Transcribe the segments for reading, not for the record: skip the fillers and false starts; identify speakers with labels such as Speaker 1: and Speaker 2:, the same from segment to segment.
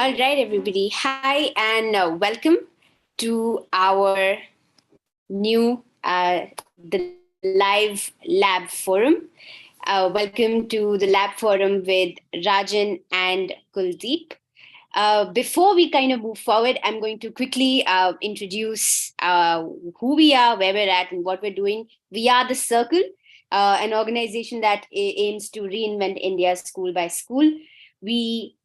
Speaker 1: All right, everybody. Hi, and welcome to our new the live lab forum. Welcome to the lab forum with Rajan and Kuldeep. Before we kind of move forward, I'm going to quickly introduce who we are, where we're at, and what we're doing. We are the Circle, an organization that aims to reinvent India school by school. We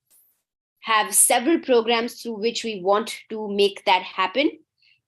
Speaker 1: have several programs through which we want to make that happen.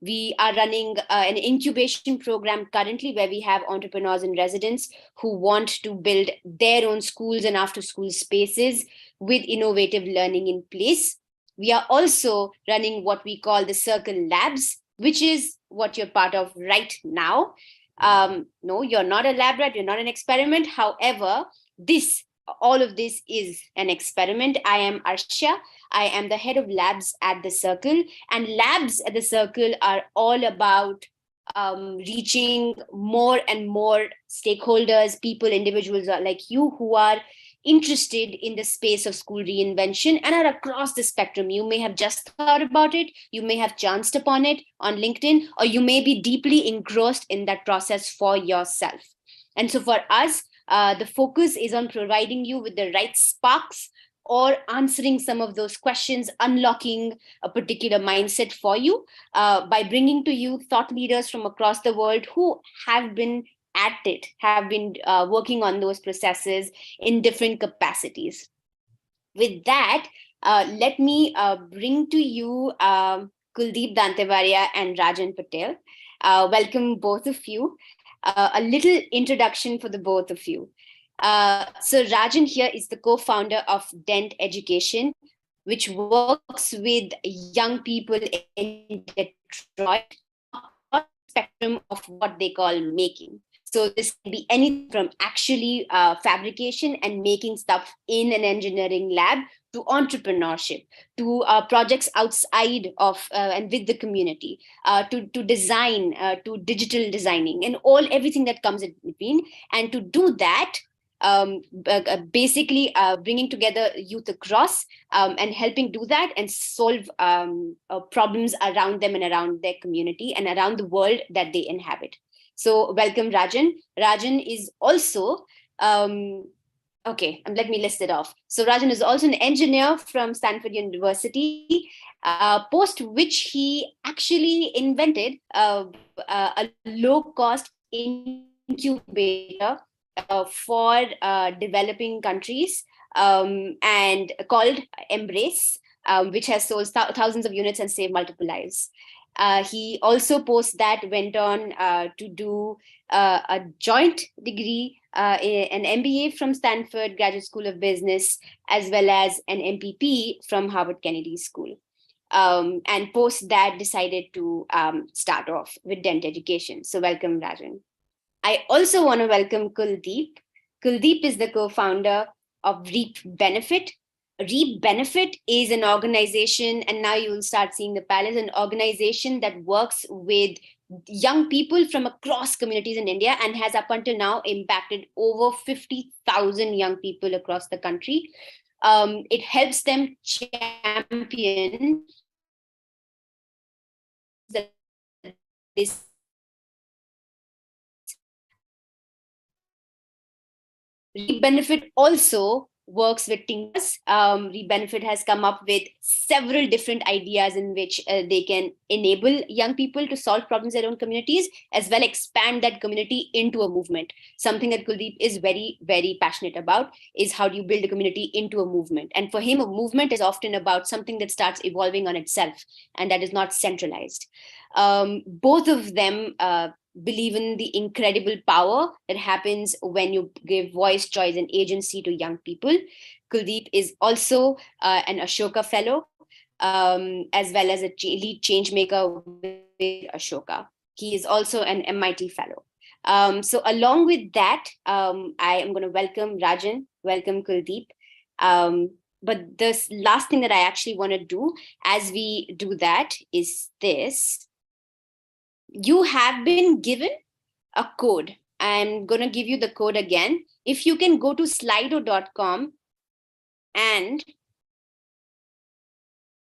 Speaker 1: We are running an incubation program currently where we have entrepreneurs in residence who want to build their own schools and after school spaces with innovative learning in place. We are also running what we call the Circle Labs, which is what you're part of right now. No, you're not a lab rat, you're not an experiment. However, this all of this is an experiment. I am Arsha. I am the head of labs at the Circle, and labs at the Circle are all about reaching more and more stakeholders, people, individuals like you who are interested in the space of school reinvention and are across the spectrum. You may have just thought about it, you may have chanced upon it on LinkedIn, or you may be deeply engrossed in that process for yourself. And so for us, the focus is on providing you with the right sparks or answering some of those questions, unlocking a particular mindset for you by bringing to you thought leaders from across the world who have been at it, have been working on those processes in different capacities. With that, let me bring to you Kuldeep Dantewaria and Rajan Patel. Welcome, both of you. A little introduction for the both of you. So Rajan here is the co-founder of Dent Education, which works with young people in Detroit across the spectrum of what they call making. So this can be anything from actually fabrication and making stuff in an engineering lab to entrepreneurship, to projects outside of and with the community, to design, to digital designing, and everything that comes in between. And to do that, basically bringing together youth across and helping do that and solve problems around them and around their community and around the world that they inhabit. So welcome, Rajan. Rajan is also okay, let me list it off. So Rajan is also an engineer from Stanford University, post which he actually invented a low-cost incubator for developing countries and called Embrace, which has sold thousands of units and saved multiple lives. He also post that went on to do a joint degree, an MBA from Stanford Graduate School of Business, as well as an MPP from Harvard Kennedy School. And post that decided to start off with Dent Education. So welcome, Rajan. I also want to welcome Kuldeep. Kuldeep is the co-founder of Reap Benefit. Reap Benefit is an organization, and now you will start seeing the palace, an organization that works with young people from across communities in India and has up until now impacted over 50,000 young people across the country. It helps them champion that this Reap Benefit also works with thinkers. Reap Benefit has come up with several different ideas in which they can enable young people to solve problems in their own communities, as well expand that community into a movement. Something that Kuldeep is very, very passionate about is how do you build a community into a movement. And for him, a movement is often about something that starts evolving on itself and that is not centralized. Both of them believe in the incredible power that happens when you give voice, choice, and agency to young people. Kuldeep is also an Ashoka Fellow, as well as a lead change maker with Ashoka. He is also an MIT Fellow. So along with that, I am going to welcome Rajan, welcome Kuldeep. But the last thing that I actually want to do as we do that is this. You have been given a code. I'm going to give you the code again. If you can go to slido.com and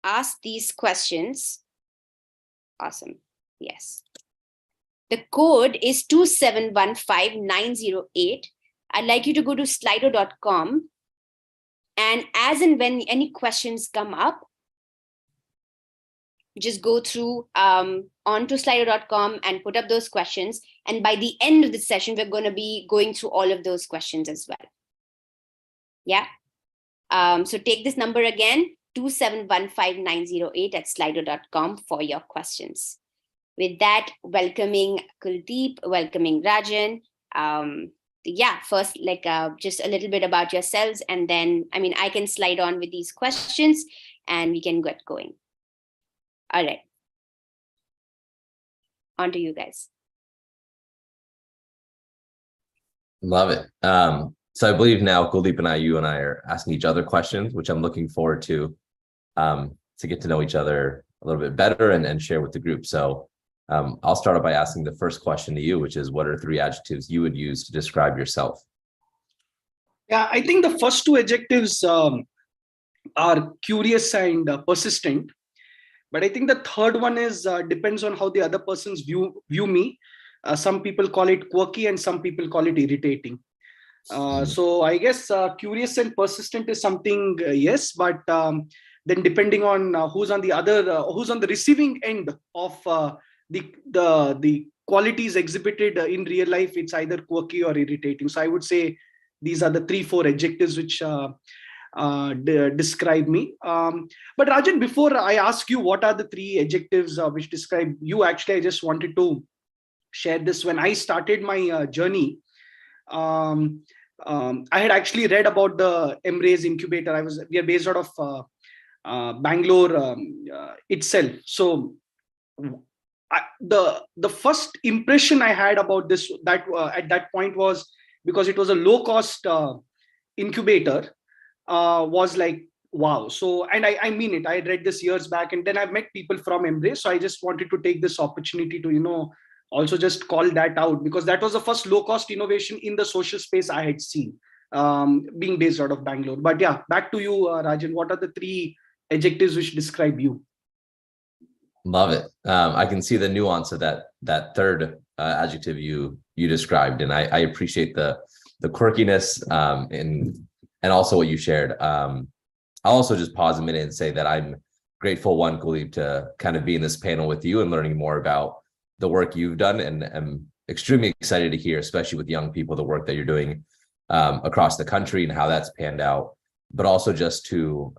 Speaker 1: ask these questions. Awesome. Yes. The code is 2715908. I'd like you to go to slido.com. And as and when any questions come up, just go through onto slido.com and put up those questions. And by the end of the session, we're going to be going through all of those questions as well. Yeah. So take this number again, 2715908 at slido.com for your questions. With that, welcoming Kuldeep, welcoming Rajan. Yeah, first, just a little bit about yourselves, and then, I can slide on with these questions and we can get going. All right. On to you guys.
Speaker 2: Love it. So I believe now Kuldeep and you and I are asking each other questions, which I'm looking forward to get to know each other a little bit better and share with the group. So I'll start off by asking the first question to you, which is, what are 3 adjectives you would use to describe yourself?
Speaker 3: Yeah, I think the first 2 adjectives are curious and persistent. But I think the third one is depends on how the other person's view me. Some people call it quirky and some people call it irritating. So I guess curious and persistent is something, yes, but then depending on who's on the receiving end of the qualities exhibited in real life, it's either quirky or irritating. So I would say these are the 3-4 adjectives which describe me. But Rajan, before I ask you what are the 3 adjectives which describe you, actually I just wanted to share this. When I started my journey, I had actually read about the Embrace incubator. We are based out of Bangalore itself. So the first impression I had about this at that point was, because it was a low cost incubator, was like, wow. So, and I mean it, I read this years back, and then I've met people from Embrace. So I just wanted to take this opportunity to, also just call that out, because that was the first low cost innovation in the social space I had seen, being based out of Bangalore. But yeah, back to you, Rajan. What are the 3 adjectives which describe you?
Speaker 2: Love it. I can see the nuance of that third adjective you described, and I appreciate the quirkiness and also what you shared. I'll also just pause a minute and say that I'm grateful, Kuldeep, to kind of be in this panel with you and learning more about the work you've done, and I'm extremely excited to hear, especially with young people, the work that you're doing across the country and how that's panned out. But also just to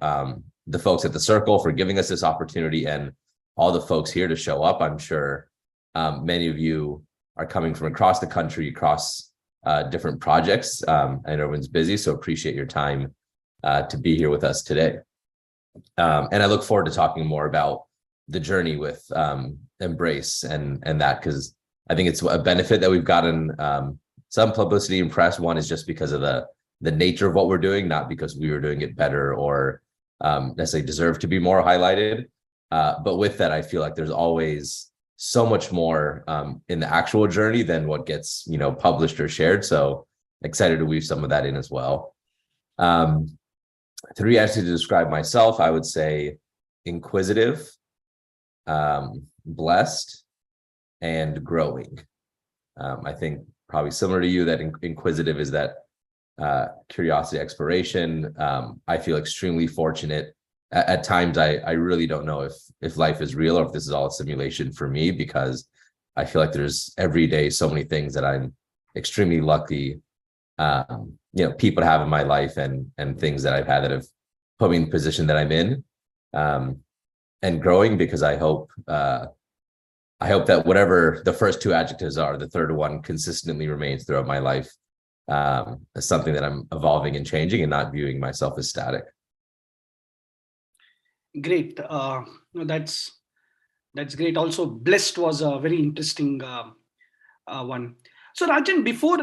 Speaker 2: the folks at the Circle for giving us this opportunity, and all the folks here to show up. I'm sure many of you are coming from across the country, across different projects. I know everyone's busy, so appreciate your time to be here with us today. And I look forward to talking more about the journey with Embrace and that, because I think it's a benefit that we've gotten some publicity and press. One is just because of the nature of what we're doing, not because we were doing it better or necessarily deserve to be more highlighted. But with that, I feel like there's always so much more in the actual journey than what gets published or shared. So excited to weave some of that in as well. 3 actually to describe myself, I would say inquisitive, blessed, and growing. I think probably similar to you, that inquisitive is that curiosity, exploration. I feel extremely fortunate. At times, I really don't know if life is real or if this is all a simulation for me, because I feel like there's every day so many things that I'm extremely lucky, people to have in my life, and things that I've had that have put me in the position that I'm in, and growing, because I hope that whatever the first 2 adjectives are, the third one consistently remains throughout my life, as something that I'm evolving and changing, and not viewing myself as static.
Speaker 3: Great. That's great. Also, blessed was a very interesting one. So Rajan, before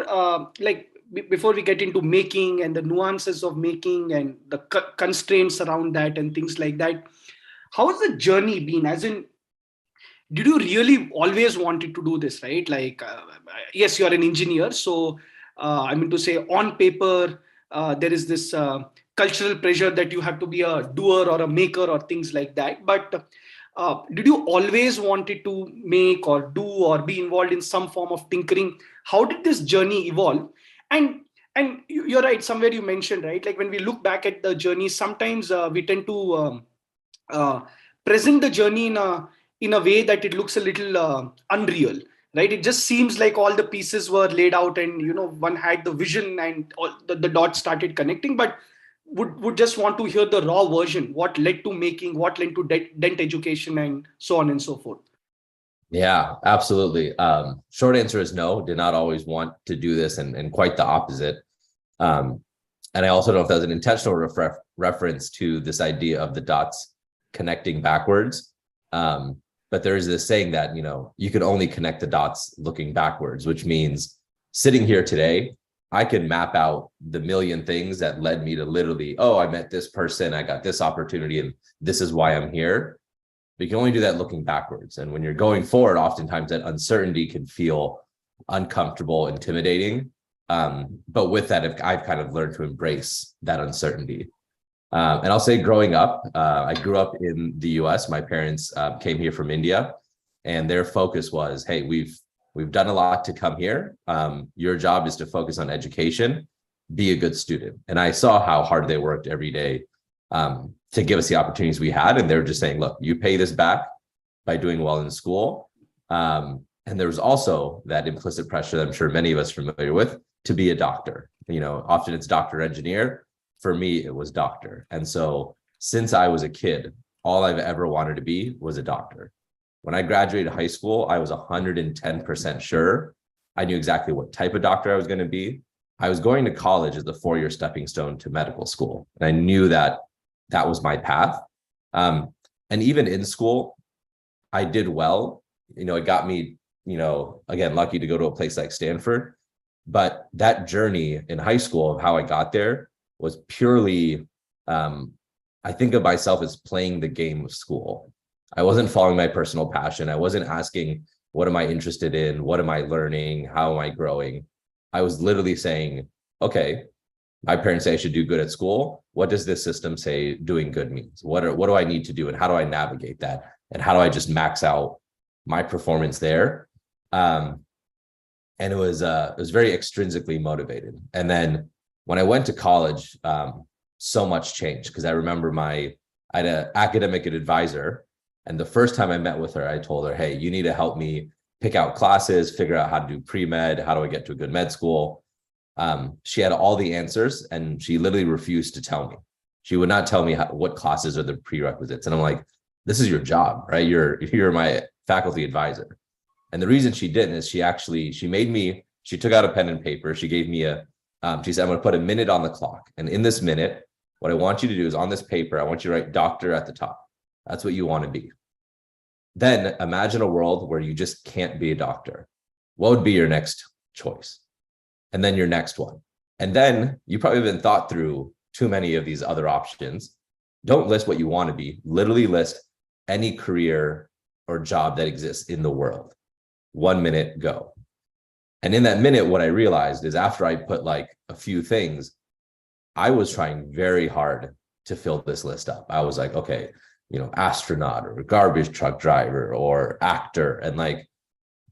Speaker 3: we get into making and the nuances of making and the constraints around that and things like that, how has the journey been? As in, did you really always wanted to do this, right? Yes, you're an engineer. So, to say on paper, there is this cultural pressure that you have to be a doer or a maker or things like that. But did you always wanted to make or do or be involved in some form of tinkering? How did this journey evolve? And you're right, somewhere you mentioned, right, like when we look back at the journey, sometimes we tend to uh, present the journey in a way that it looks a little unreal, right? It just seems like all the pieces were laid out and one had the vision and all the dots started connecting. But would just want to hear the raw version, what led to making, what led to dent education, and so on and so forth.
Speaker 2: Yeah, absolutely. Short answer is no, did not always want to do this, and quite the opposite. And I also don't know if that was an intentional reference to this idea of the dots connecting backwards. But there is this saying that, you can only connect the dots looking backwards, which means sitting here today, I can map out the million things that led me to literally, oh, I met this person, I got this opportunity, and this is why I'm here. But you can only do that looking backwards. And when you're going forward, oftentimes that uncertainty can feel uncomfortable, intimidating. But with that, I've kind of learned to embrace that uncertainty. And I'll say growing up, I grew up in the US. My parents came here from India, and their focus was, hey, we've done a lot to come here. Your job is to focus on education, be a good student. And I saw how hard they worked every day to give us the opportunities we had. And they were just saying, look, you pay this back by doing well in school. And there was also that implicit pressure that I'm sure many of us are familiar with, to be a doctor. Often it's doctor, engineer. For me, it was doctor. And so since I was a kid, all I've ever wanted to be was a doctor. When I graduated high school, I was 110% sure I knew exactly what type of doctor I was going to be. I was going to college as a 4-year stepping stone to medical school. And I knew that that was my path. And even in school, I did well. It got me, again, lucky to go to a place like Stanford. But that journey in high school of how I got there was purely, I think of myself as playing the game of school. I wasn't following my personal passion. I wasn't asking, what am I interested in? What am I learning? How am I growing? I was literally saying, okay, my parents say I should do good at school. What does this system say doing good means? What do I need to do? And how do I navigate that? And how do I just max out my performance there? And it was very extrinsically motivated. And then when I went to college, so much changed, because I remember I had an academic advisor. And the first time I met with her, I told her, hey, you need to help me pick out classes, figure out how to do pre-med, how do I get to a good med school? She had all the answers, and she literally refused to tell me. She would not tell me what classes are the prerequisites. And I'm like, this is your job, right? You're my faculty advisor. And the reason she didn't is she took out a pen and paper. She gave me she said, I'm going to put a minute on the clock. And in this minute, what I want you to do is on this paper, I want you to write doctor at the top. That's what you want to be. Then imagine a world where you just can't be a doctor. What would be your next choice? And then your next one. And then you probably haven't thought through too many of these other options. Don't list what you want to be. Literally list any career or job that exists in the world. 1 minute, go. And in that minute, what I realized is after I put like a few things, I was trying very hard to fill this list up. I was like, okay, astronaut or garbage truck driver or actor. And like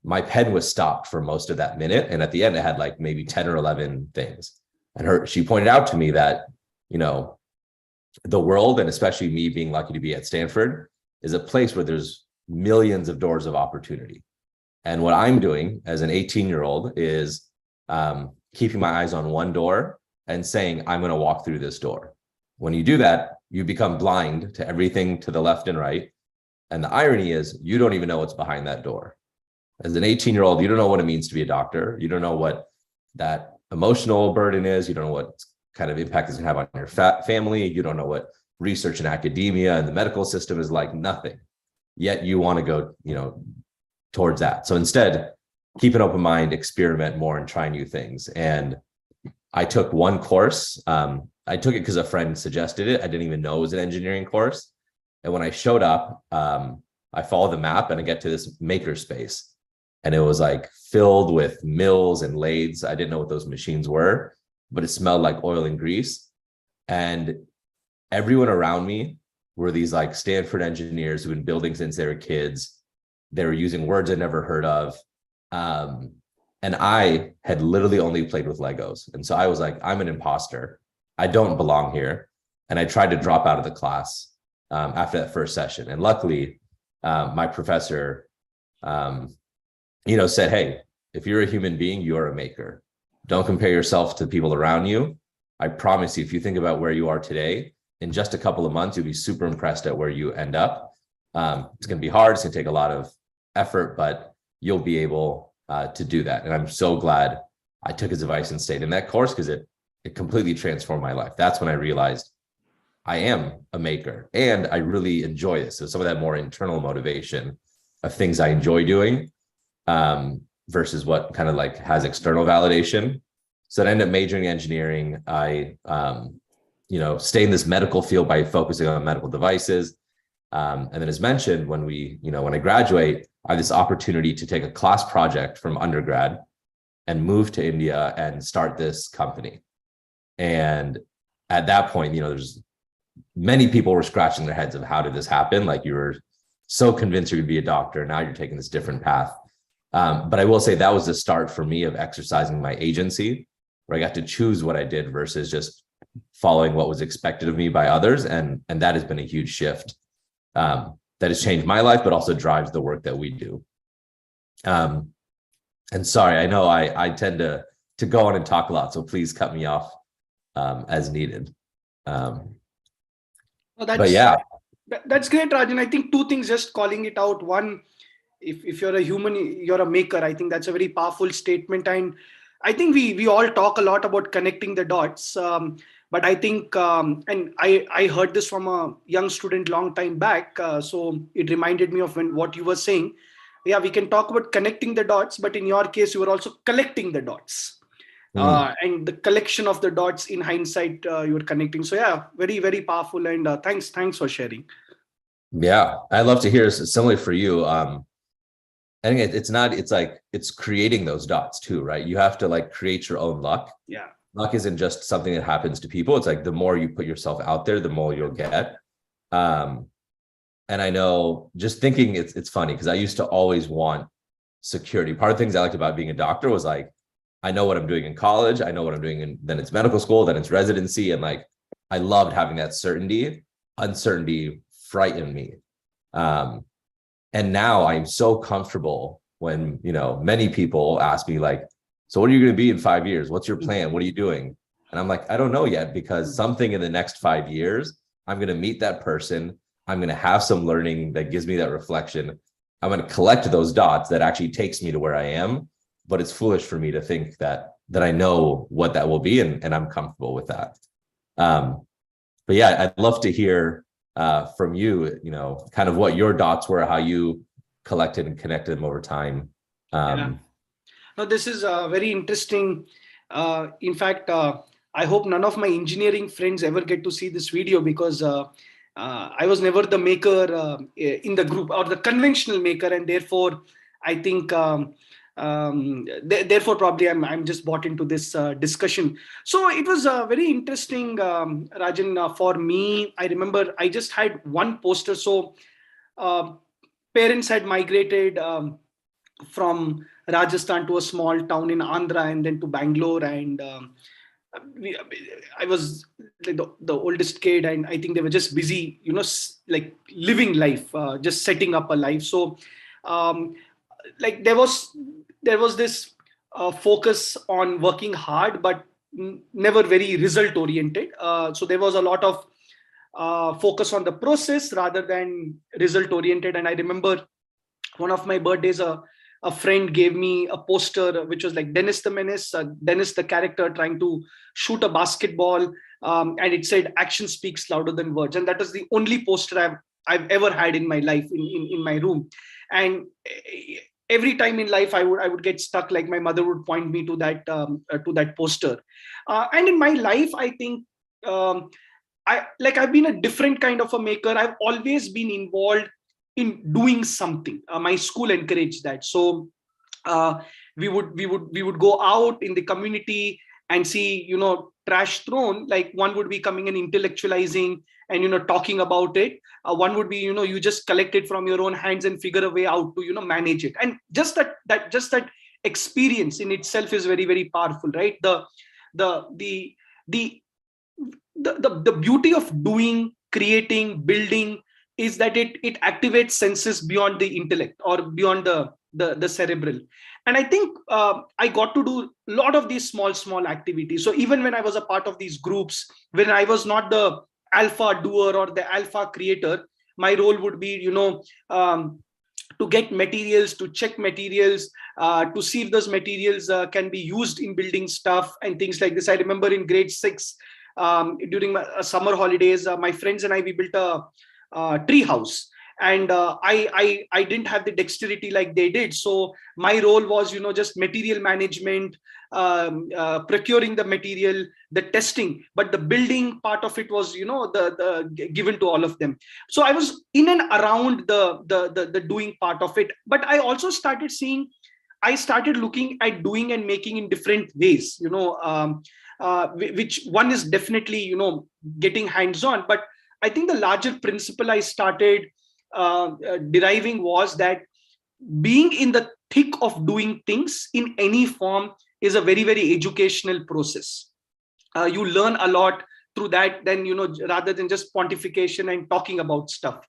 Speaker 2: my pen was stopped for most of that minute. And at the end, it had like maybe 10 or 11 things. And she pointed out to me that, the world, and especially me being lucky to be at Stanford, is a place where there's millions of doors of opportunity. And what I'm doing as an 18-year-old is keeping my eyes on one door and saying, I'm going to walk through this door. When you do that, you become blind to everything to the left and right. And the irony is you don't even know what's behind that door. As an 18-year-old, you don't know what it means to be a doctor. You don't know what that emotional burden is. You don't know what kind of impact it's going to have on your family. You don't know what research in academia and the medical system is like, nothing. Yet you want to go, towards that. So instead, keep an open mind, experiment more, and try new things. And I took one course. I took it because a friend suggested it. I didn't even know it was an engineering course. And when I showed up, I followed the map and I get to this makerspace. And it was like filled with mills and lathes. I didn't know what those machines were, but it smelled like oil and grease. And everyone around me were these like Stanford engineers who've been building since they were kids. They were using words I'd never heard of. And I had literally only played with Legos. And so I was like, I'm an imposter. I don't belong here. And I tried to drop out of the class after that first session. And luckily, my professor, said, hey, if you're a human being, you're a maker. Don't compare yourself to people around you. I promise you, if you think about where you are today, in just a couple of months, you'll be super impressed at where you end up. It's going to be hard. It's going to take a lot of effort, but you'll be able to do that. And I'm so glad I took his advice and stayed in that course, because it completely transformed my life. That's when I realized I am a maker and I really enjoy this. So some of that more internal motivation of things I enjoy doing versus what kind of like has external validation. So I ended up majoring in engineering. I, stay in this medical field by focusing on medical devices. And then as mentioned, when I graduate, I have this opportunity to take a class project from undergrad and move to India and start this company. And at that point, there's many people were scratching their heads of how did this happen? Like, you were so convinced you could be a doctor. Now you're taking this different path. But I will say that was the start for me of exercising my agency, where I got to choose what I did versus just following what was expected of me by others. And that has been a huge shift that has changed my life, but also drives the work that we do. And sorry, I know I tend to go on and talk a lot, so please cut me off as needed. But yeah.
Speaker 3: That's great, Rajan. I think two things, just calling it out. One, if you're a human, you're a maker. I think that's a very powerful statement. And I think we all talk a lot about connecting the dots. But I think, and I heard this from a young student long time back. So it reminded me of what you were saying. Yeah, we can talk about connecting the dots, but in your case, you were also collecting the dots. And the collection of the dots, in hindsight, you were connecting. So yeah, very, very powerful. And thanks for sharing.
Speaker 2: Yeah, I'd love to hear similarly for you. I think it's creating those dots too, right? You have to like create your own luck.
Speaker 3: Yeah.
Speaker 2: Luck isn't just something that happens to people. It's like the more you put yourself out there, the more you'll get. And I know, just thinking, it's funny because I used to always want security. Part of the things I liked about being a doctor was like, I know what I'm doing in college. I know what I'm doing then it's medical school, then it's residency. And like, I loved having that certainty. Uncertainty frightened me. And now I'm so comfortable when, many people ask me like, so what are you going to be in 5 years? What's your plan? What are you doing? And I'm like, I don't know yet, because something in the next 5 years, I'm going to meet that person. I'm going to have some learning that gives me that reflection. I'm going to collect those dots that actually takes me to where I am. But it's foolish for me to think that I know what that will be, and I'm comfortable with that. But yeah, I'd love to hear from you, kind of what your dots were, how you collected and connected them over time.
Speaker 3: Yeah. No, this is very interesting. In fact, I hope none of my engineering friends ever get to see this video, because I was never the maker in the group, or the conventional maker, and therefore I think therefore probably I'm just bought into this discussion. So it was very interesting, Rajan. For me, I remember I just had one poster. So parents had migrated from Rajasthan to a small town in Andhra, and then to Bangalore, and I was like the oldest kid, and I think they were just busy, like living life, just setting up a life. So like there was this focus on working hard, but never very result oriented. So there was a lot of focus on the process rather than result oriented. And I remember one of my birthdays, a friend gave me a poster which was like Dennis the Menace, Dennis the character trying to shoot a basketball, and it said "Action speaks louder than words," and that was the only poster I've ever had in my life in my room. And every time in life I would get stuck, like my mother would point me to that poster. And in my life, I think I've been a different kind of a maker. I've always been involved in doing something. My school encouraged that. So we would go out in the community and see, trash thrown, like one would be coming and intellectualizing and, talking about it. One would be, you just collect it from your own hands and figure a way out to, manage it. And just that experience in itself is very, very powerful, right? The beauty of doing, creating, building is that it activates senses beyond the intellect or beyond the cerebral. And I think I got to do a lot of these small activities. So even when I was a part of these groups, when I was not the alpha doer or the alpha creator, my role would be, to get materials, to check materials, to see if those materials can be used in building stuff and things like this. I remember in grade 6, during my summer holidays, my friends and I, we built a tree house. And I didn't have the dexterity like they did. So my role was, just material management, procuring the material, the testing, but the building part of it was, the given to all of them. So I was in and around the doing part of it. But I also started looking at doing and making in different ways, which one is definitely, getting hands-on. But I think the larger principle I started deriving was that being in the thick of doing things in any form is a very, very educational process. You learn a lot through that, then, rather than just pontification and talking about stuff.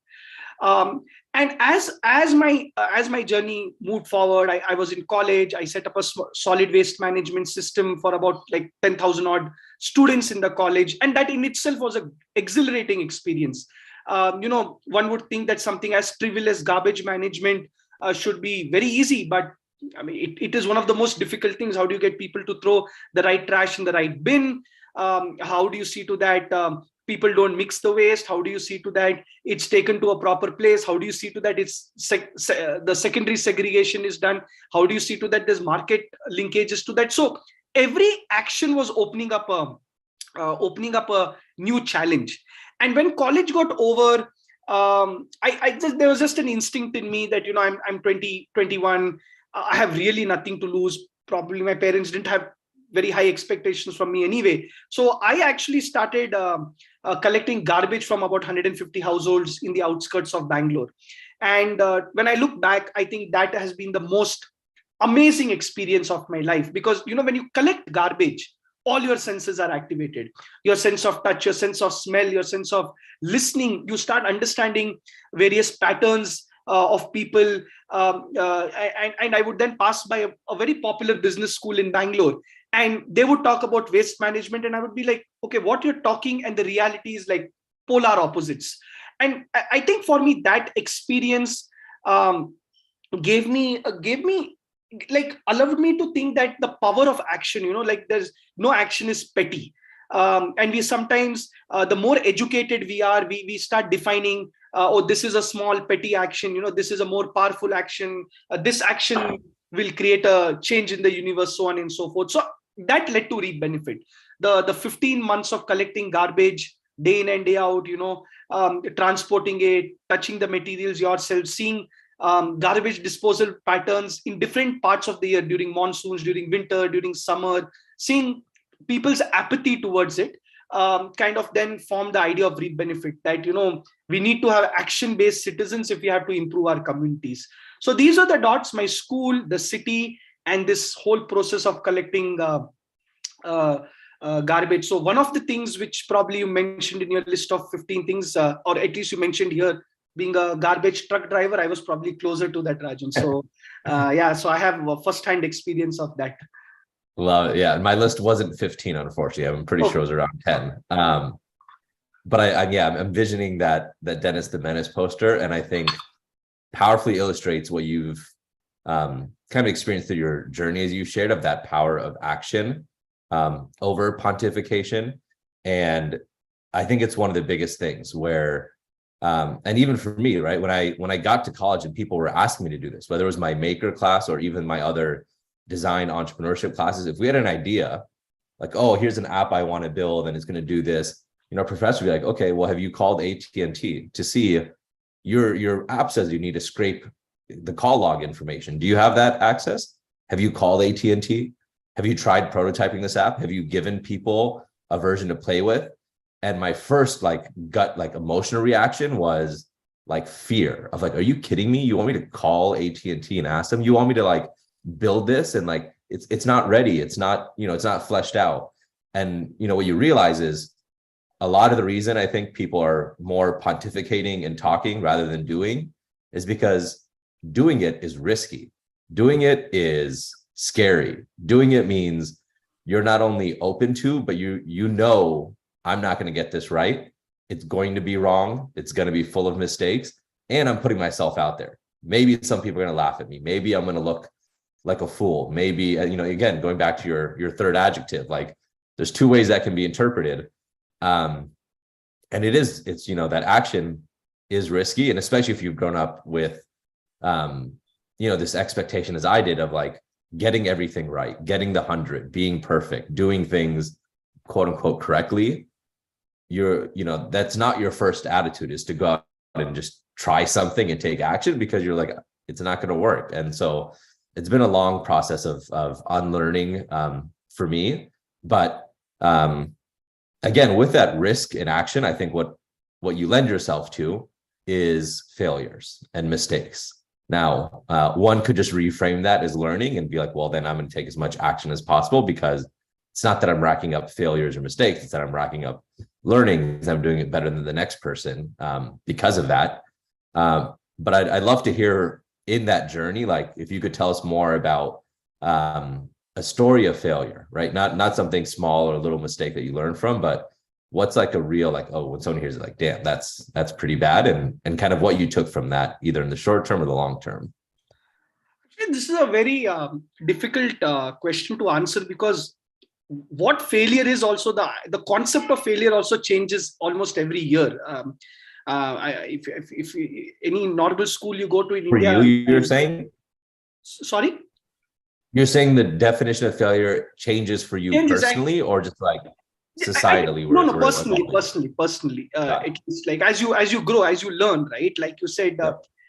Speaker 3: And as my journey moved forward, I was in college. I set up a solid waste management system for about like 10,000 odd students in the college, and that in itself was an exhilarating experience. One would think that something as trivial as garbage management should be very easy, but I mean, it is one of the most difficult things. How do you get people to throw the right trash in the right bin? How do you see to that people don't mix the waste? How do you see to that it's taken to a proper place? How do you see to that it's the secondary segregation is done? How do you see to that there's market linkages to that? So every action was opening up a new challenge. And when college got over, there was just an instinct in me that, I'm 20, 21. I have really nothing to lose. Probably my parents didn't have very high expectations from me anyway. So I actually started collecting garbage from about 150 households in the outskirts of Bangalore. And when I look back, I think that has been the most amazing experience of my life, because, when you collect garbage, all your senses are activated. Your sense of touch, your sense of smell, your sense of listening. You start understanding various patterns of people. And I would then pass by a very popular business school in Bangalore, and they would talk about waste management. And I would be like, okay, what you're talking and the reality is like polar opposites. And I think for me, that experience gave me like allowed me to think that the power of action, like there's no action is petty. And we sometimes, the more educated we are, we start defining, this is a small petty action, this is a more powerful action. This action will create a change in the universe, so on and so forth. So that led to Reap Benefit. The 15 months of collecting garbage day in and day out, transporting it, touching the materials yourself, seeing garbage disposal patterns in different parts of the year, during monsoons, during winter, during summer, seeing people's apathy towards it, kind of then formed the idea of Reap Benefit, that, we need to have action-based citizens if we have to improve our communities. So these are the dots: my school, the city, and this whole process of collecting garbage. So one of the things which probably you mentioned in your list of 15 things, or at least you mentioned here, being a garbage truck driver, I was probably closer to that, Rajan. So so I have a first-hand experience of that.
Speaker 2: Love it. Yeah, my list wasn't 15, unfortunately. I'm pretty sure it was around 10. But I'm envisioning that Dennis the Menace poster, and I think powerfully illustrates what you've kind of experienced through your journey, as you shared, of that power of action over pontification. And I think it's one of the biggest things where, and even for me, right, when I got to college and people were asking me to do this, whether it was my maker class or even my other design entrepreneurship classes, if we had an idea like, oh, here's an app I want to build and it's going to do this, professor would be like, okay, well, have you called AT&T to see your app says you need to scrape the call log information? Do you have that access? Have you called AT&T? Have you tried prototyping this app? Have you given people a version to play with. And my first like gut, like emotional reaction was like fear of like, are you kidding me? You want me to call AT&T and ask them? You want me to like build this? And like, it's not ready. It's not, it's not fleshed out. And, what you realize is a lot of the reason I think people are more pontificating and talking rather than doing is because doing it is risky. Doing it is scary. Doing it means you're not only open to, but I'm not going to get this right. It's going to be wrong. It's going to be full of mistakes. And I'm putting myself out there. Maybe some people are going to laugh at me. Maybe I'm going to look like a fool. Maybe, again, going back to your third adjective, like there's two ways that can be interpreted. And it's, that action is risky. And especially if you've grown up with, this expectation as I did of like getting everything right, getting the 100, being perfect, doing things quote unquote correctly. That's not your first attitude, is to go out and just try something and take action because you're like, it's not going to work. And so it's been a long process of unlearning for me. But again, with that risk in action, I think what you lend yourself to is failures and mistakes. Now, one could just reframe that as learning and be like, well, then I'm going to take as much action as possible, because it's not that I'm racking up failures or mistakes. It's that I'm racking up learning. I'm doing it better than the next person because of that. But I'd love to hear in that journey, like if you could tell us more about a story of failure, right? Not something small or a little mistake that you learned from, but what's like a real, like, oh, when someone hears it, like, damn, that's pretty bad. And kind of what you took from that, either in the short term or the long term.
Speaker 3: This is a very difficult question to answer, because what failure is, also the concept of failure also changes almost every year. If any normal school you go to in India,
Speaker 2: you're saying?
Speaker 3: Sorry?
Speaker 2: You're saying the definition of failure changes for you personally, or just like societally?
Speaker 3: No, personally. It's like as you grow, as you learn, right? Like you said,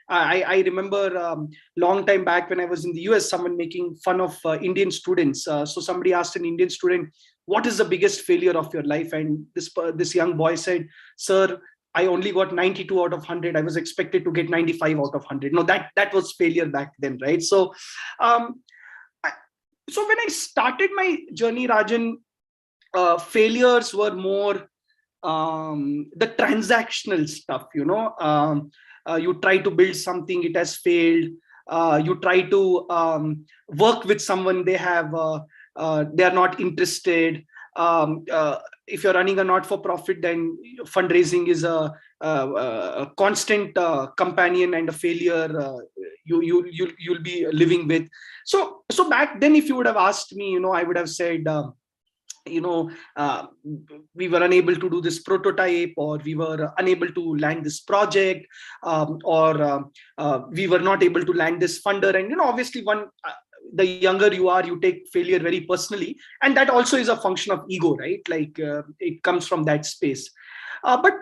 Speaker 3: I remember long time back when I was in the US, someone making fun of Indian students. So somebody asked an Indian student, "What is the biggest failure of your life?" And this young boy said, "Sir, I only got 92 out of 100. I was expected to get 95 out of 100." No, that was failure back then, right? So, so when I started my journey, Rajan, failures were more the transactional stuff. You try to build something, it has failed. You try to work with someone, they are not interested. If you're running a not-for-profit, then fundraising is a constant companion and a failure you'll be living with. So back then, if you would have asked me, I would have said, we were unable to do this prototype, or we were unable to land this project, or we were not able to land this funder. And obviously, the younger you are, you take failure very personally, and that also is a function of ego, right? Like it comes from that space. But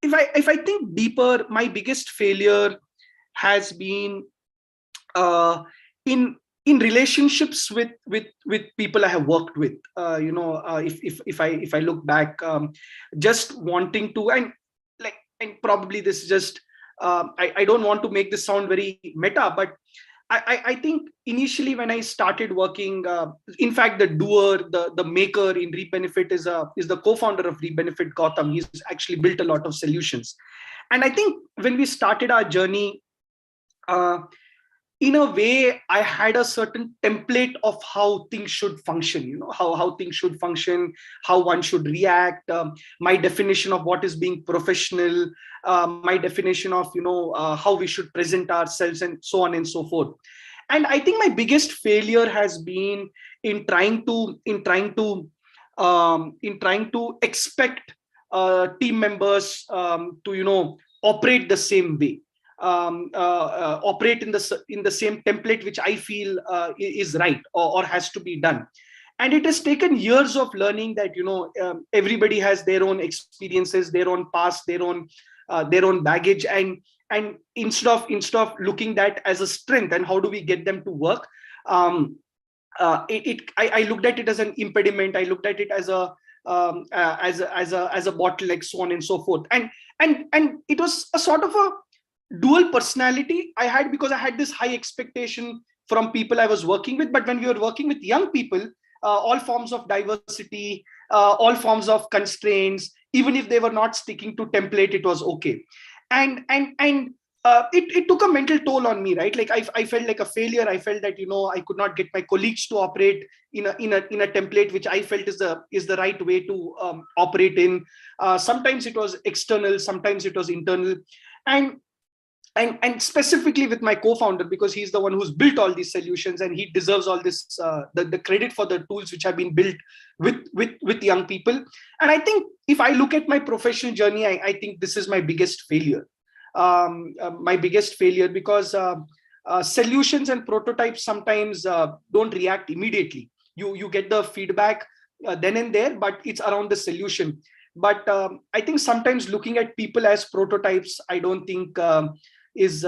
Speaker 3: if I think deeper, my biggest failure has been in relationships with people I have worked with. If I look back, just wanting to, and probably this is just I don't want to make this sound very meta, but I think initially when I started working, in fact, the doer, the maker in ReBenefit is the co-founder of ReBenefit, Gautam. He's actually built a lot of solutions. And I think when we started our journey, in a way, I had a certain template of how things should function, how things should function, how one should react, my definition of what is being professional, my definition of, how we should present ourselves, and so on and so forth. And I think my biggest failure has been in trying to expect team members to, operate the same way. Operate in the same template which I feel is right or has to be done. And it has taken years of learning that everybody has their own experiences, their own past, their own baggage, and instead of looking that as a strength and how do we get them to work, I looked at it as an impediment. I looked at it as as a bottleneck, so on and so forth. And it was a sort of a dual personality I had, because I had this high expectation from people I was working with. But when we were working with young people, all forms of diversity, all forms of constraints, even if they were not sticking to template, it was okay. And it took a mental toll on me, right? Like I felt like a failure. I felt that, I could not get my colleagues to operate in a template which I felt is the right way to operate in. Sometimes it was external, sometimes it was internal. And specifically with my co-founder, because he's the one who's built all these solutions, and he deserves all this the credit for the tools which have been built with young people. And I think if I look at my professional journey, I think this is my biggest failure. Because solutions and prototypes sometimes don't react immediately. You get the feedback then and there, but it's around the solution. But I think sometimes looking at people as prototypes, I don't think has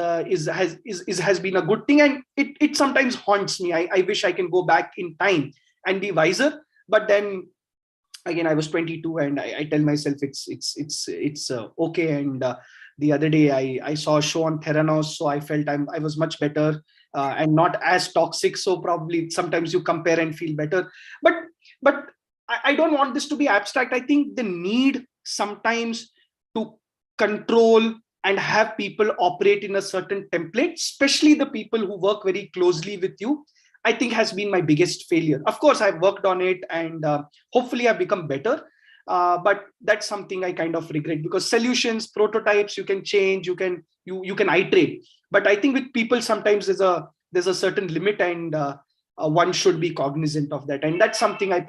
Speaker 3: been a good thing, and it sometimes haunts me. I wish I can go back in time and be wiser, but then again, I was 22, and I tell myself it's okay. And the other day I saw a show on Theranos, so I felt I was much better and not as toxic. So probably sometimes you compare and feel better, but I don't want this to be abstract. I think the need sometimes to control and have people operate in a certain template, especially the people who work very closely with you, I think has been my biggest failure. Of course, I've worked on it, and hopefully I've become better. But that's something I kind of regret, because solutions, prototypes, you can change, you can iterate. But I think with people, sometimes there's a certain limit, and one should be cognizant of that. And that's something I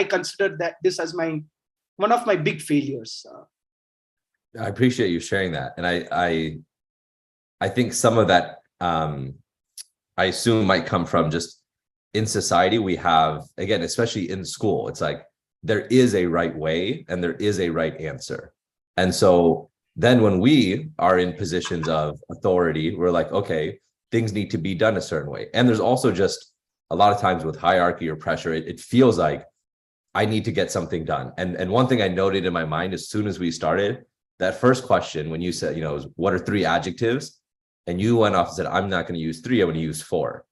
Speaker 3: consider that this as one of my big failures.
Speaker 2: I appreciate you sharing that. And I think some of that, I assume, might come from just in society, we have, again, especially in school, it's like there is a right way and there is a right answer. And so then when we are in positions of authority, we're like, okay, things need to be done a certain way. And there's also just a lot of times with hierarchy or pressure, it feels like I need to get something done. And one thing I noted in my mind as soon as we started, that first question, when you said, what are 3 adjectives? And you went off and said, I'm not going to use 3, I'm going to use 4.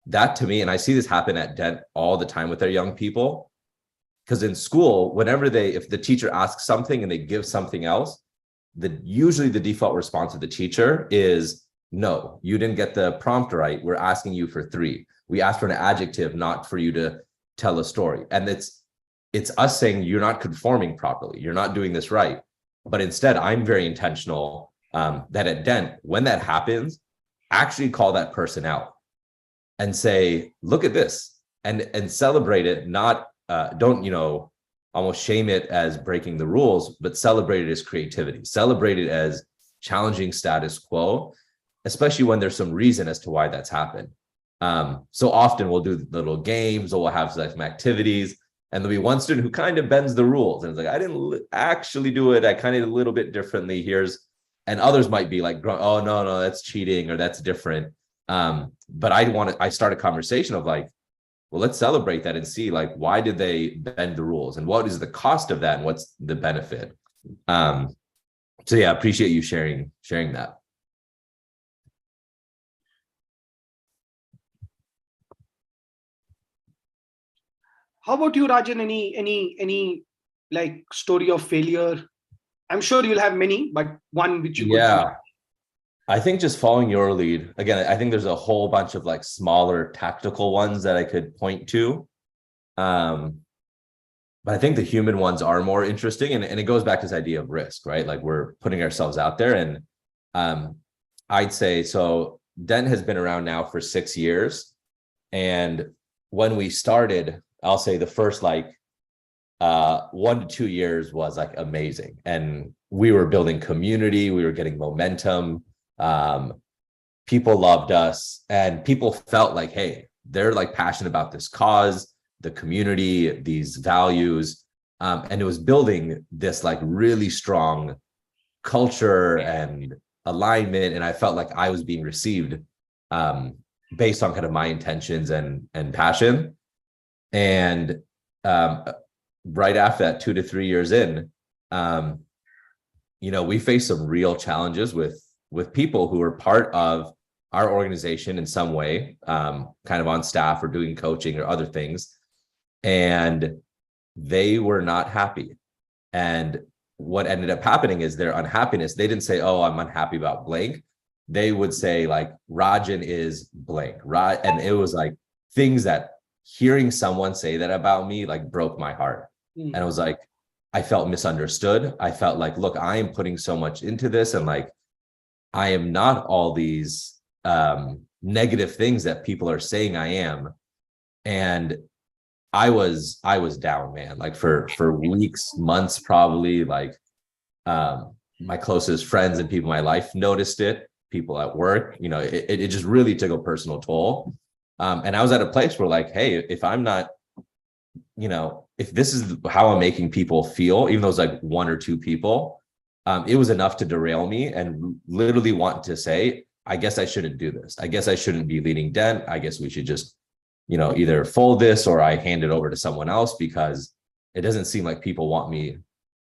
Speaker 2: That to me, and I see this happen at Dent all the time with their young people, because in school, if the teacher asks something and they give something else, usually the default response of the teacher is, no, you didn't get the prompt right. We're asking you for 3. We asked for an adjective, not for you to tell a story. And it's us saying, you're not conforming properly. You're not doing this right. But instead, I'm very intentional that at Dent, when that happens, actually call that person out and say, look at this, and celebrate it. Not don't almost shame it as breaking the rules, but celebrate it as creativity, celebrate it as challenging status quo, especially when there's some reason as to why that's happened. So often we'll do little games, or we'll have some activities, and there'll be one student who kind of bends the rules, and it's like, I didn't actually do it, I kind of did a little bit differently. And others might be like, oh, no, that's cheating, or that's different. But I start a conversation of like, well, let's celebrate that and see, like, why did they bend the rules, and what is the cost of that, and what's the benefit? So yeah, appreciate you sharing that.
Speaker 3: How about you, Rajan? Any like story of failure? I'm sure you'll have many, but one which you could.
Speaker 2: Yeah, I think just following your lead. Again, I think there's a whole bunch of like smaller tactical ones that I could point to. But I think the human ones are more interesting, and it goes back to this idea of risk, right? Like, we're putting ourselves out there. And I'd say, so Dent has been around now for 6 years. And when we started, I'll say the first 1 to 2 years was like amazing. And we were building community, we were getting momentum. People loved us, and people felt like, hey, they're like passionate about this cause, the community, these values. And it was building this like really strong culture and alignment. And I felt like I was being received based on kind of my intentions and passion. And right after that, 2 to 3 years in, we face some real challenges with people who are part of our organization in some way, kind of on staff or doing coaching or other things. And they were not happy. And what ended up happening is their unhappiness, they didn't say, oh, I'm unhappy about blank. They would say like, Rajan is blank. And it was like things that hearing someone say that about me, like broke my heart. And it was like, I felt misunderstood. I felt like, look, I am putting so much into this. And like, I am not all these negative things that people are saying I am. And I was down, man, like for weeks, months, probably. Like my closest friends and people in my life noticed it, people at work, it just really took a personal toll. And I was at a place where like, hey, if I'm not, if this is how I'm making people feel, even though it's like 1 or 2 people, it was enough to derail me and literally want to say, I guess I shouldn't do this. I guess I shouldn't be leading Dent. I guess we should just, either fold this or I hand it over to someone else, because it doesn't seem like people want me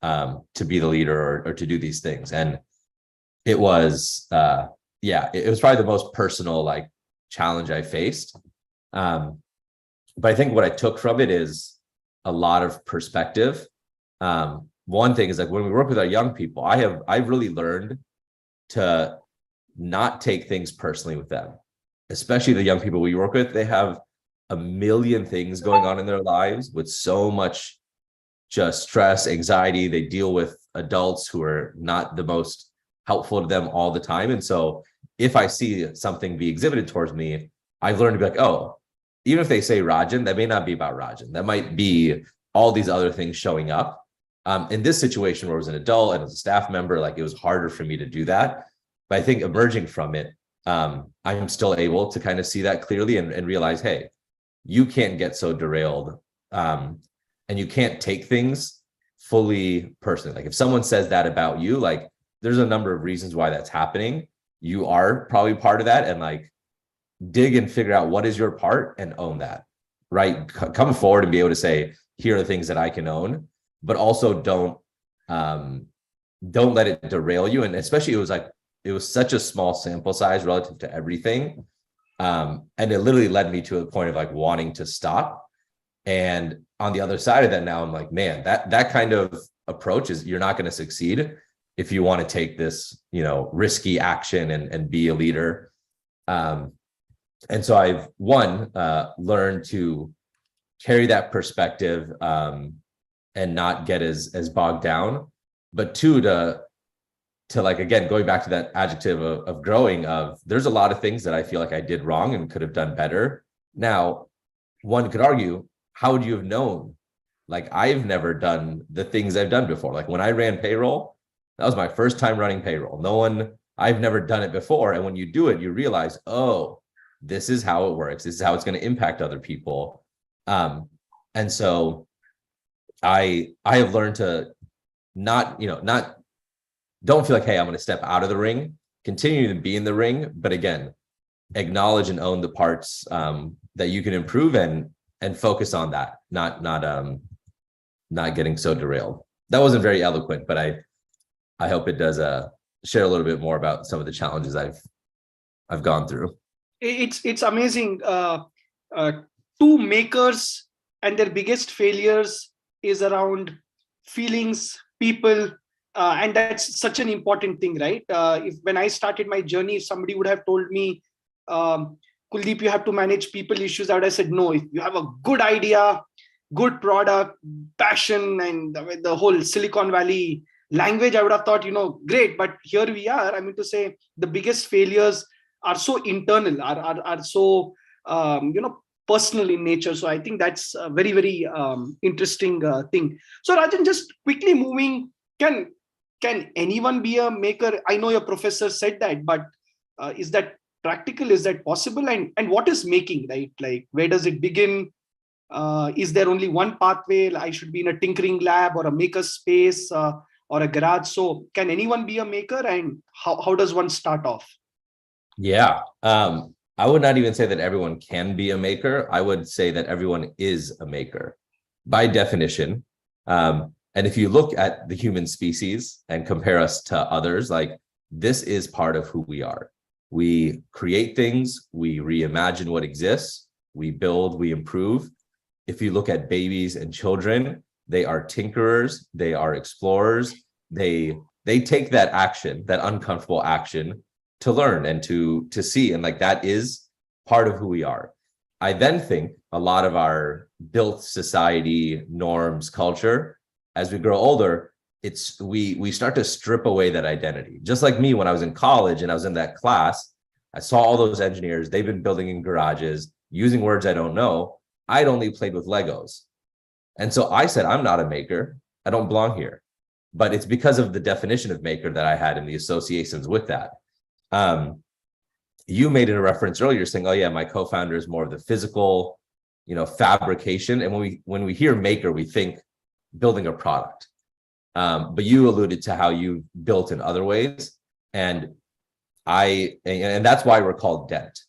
Speaker 2: to be the leader or to do these things. And it was, it was probably the most personal like challenge I faced. But I think what I took from it is a lot of perspective. One thing is like when we work with our young people, I've really learned to not take things personally with them, especially the young people we work with. They have a million things going on in their lives with so much just stress, anxiety. They deal with adults who are not the most helpful to them all the time. And so if I see something be exhibited towards me, I've learned to be like, oh, even if they say Rajan, that may not be about Rajan. That might be all these other things showing up. In this situation where I was an adult and as a staff member, like it was harder for me to do that. But I think emerging from it, I'm still able to kind of see that clearly and realize, hey, you can't get so derailed and you can't take things fully personally. Like if someone says that about you, like there's a number of reasons why that's happening. You are probably part of that, and like dig and figure out what is your part and own that, right? Come forward and be able to say, here are the things that I can own, but also don't let it derail you. And especially it was such a small sample size relative to everything. And it literally led me to a point of like wanting to stop. And on the other side of that, now I'm like, man, that kind of approach is, you're not going to succeed if you want to take this, risky action and be a leader. And so I've learned to carry that perspective and not get as bogged down, but 2, to like, again, going back to that adjective of growing, there's a lot of things that I feel like I did wrong and could have done better. Now, one could argue, how would you have known? Like, I've never done the things I've done before. Like when I ran payroll, that was my first time running payroll. I've never done it before. And when you do it, you realize, oh, this is how it works. This is how it's going to impact other people. And so I have learned to not don't feel like, hey, I'm going to step out of the ring, continue to be in the ring, but again, acknowledge and own the parts that you can improve and focus on that, not getting so derailed. That wasn't very eloquent, but I hope it does share a little bit more about some of the challenges I've gone through.
Speaker 3: It's amazing. 2 makers and their biggest failures is around feelings, people, and that's such an important thing, right? When I started my journey, if somebody would have told me, Kuldeep, you have to manage people issues, I would have said no. If you have a good idea, good product, passion, and the whole Silicon Valley language, I would have thought, great. But here we are. I mean to say, the biggest failures are so internal, are so personal in nature. So I think that's a very, very interesting thing. So Rajan, just quickly moving, can anyone be a maker? I know your professor said that, but is that practical? Is that possible? And what is making, right? Like, where does it begin? Is there only one pathway? I should be in a tinkering lab or a maker space or a garage. So can anyone be a maker, and how does one start off?
Speaker 2: Yeah. I would not even say that everyone can be a maker. I would say that everyone is a maker by definition. And if you look at the human species and compare us to others, like this is part of who we are. We create things, we reimagine what exists, we build, we improve. If you look at babies and children, they are tinkerers, they are explorers, they take that action, that uncomfortable action, to learn and to see, and like that is part of who we are. I then think a lot of our built society, norms, culture, as we grow older, it's we start to strip away that identity. Just like me, when I was in college and I was in that class, I saw all those engineers, they've been building in garages, using words I don't know. I'd only played with Legos. And so I said, I'm not a maker. I don't belong here. But it's because of the definition of maker that I had and the associations with that. You made a reference earlier saying, oh yeah, my co-founder is more of the physical, fabrication. And when we hear maker, we think building a product. But you alluded to how you built in other ways. And that's why we're called Dent.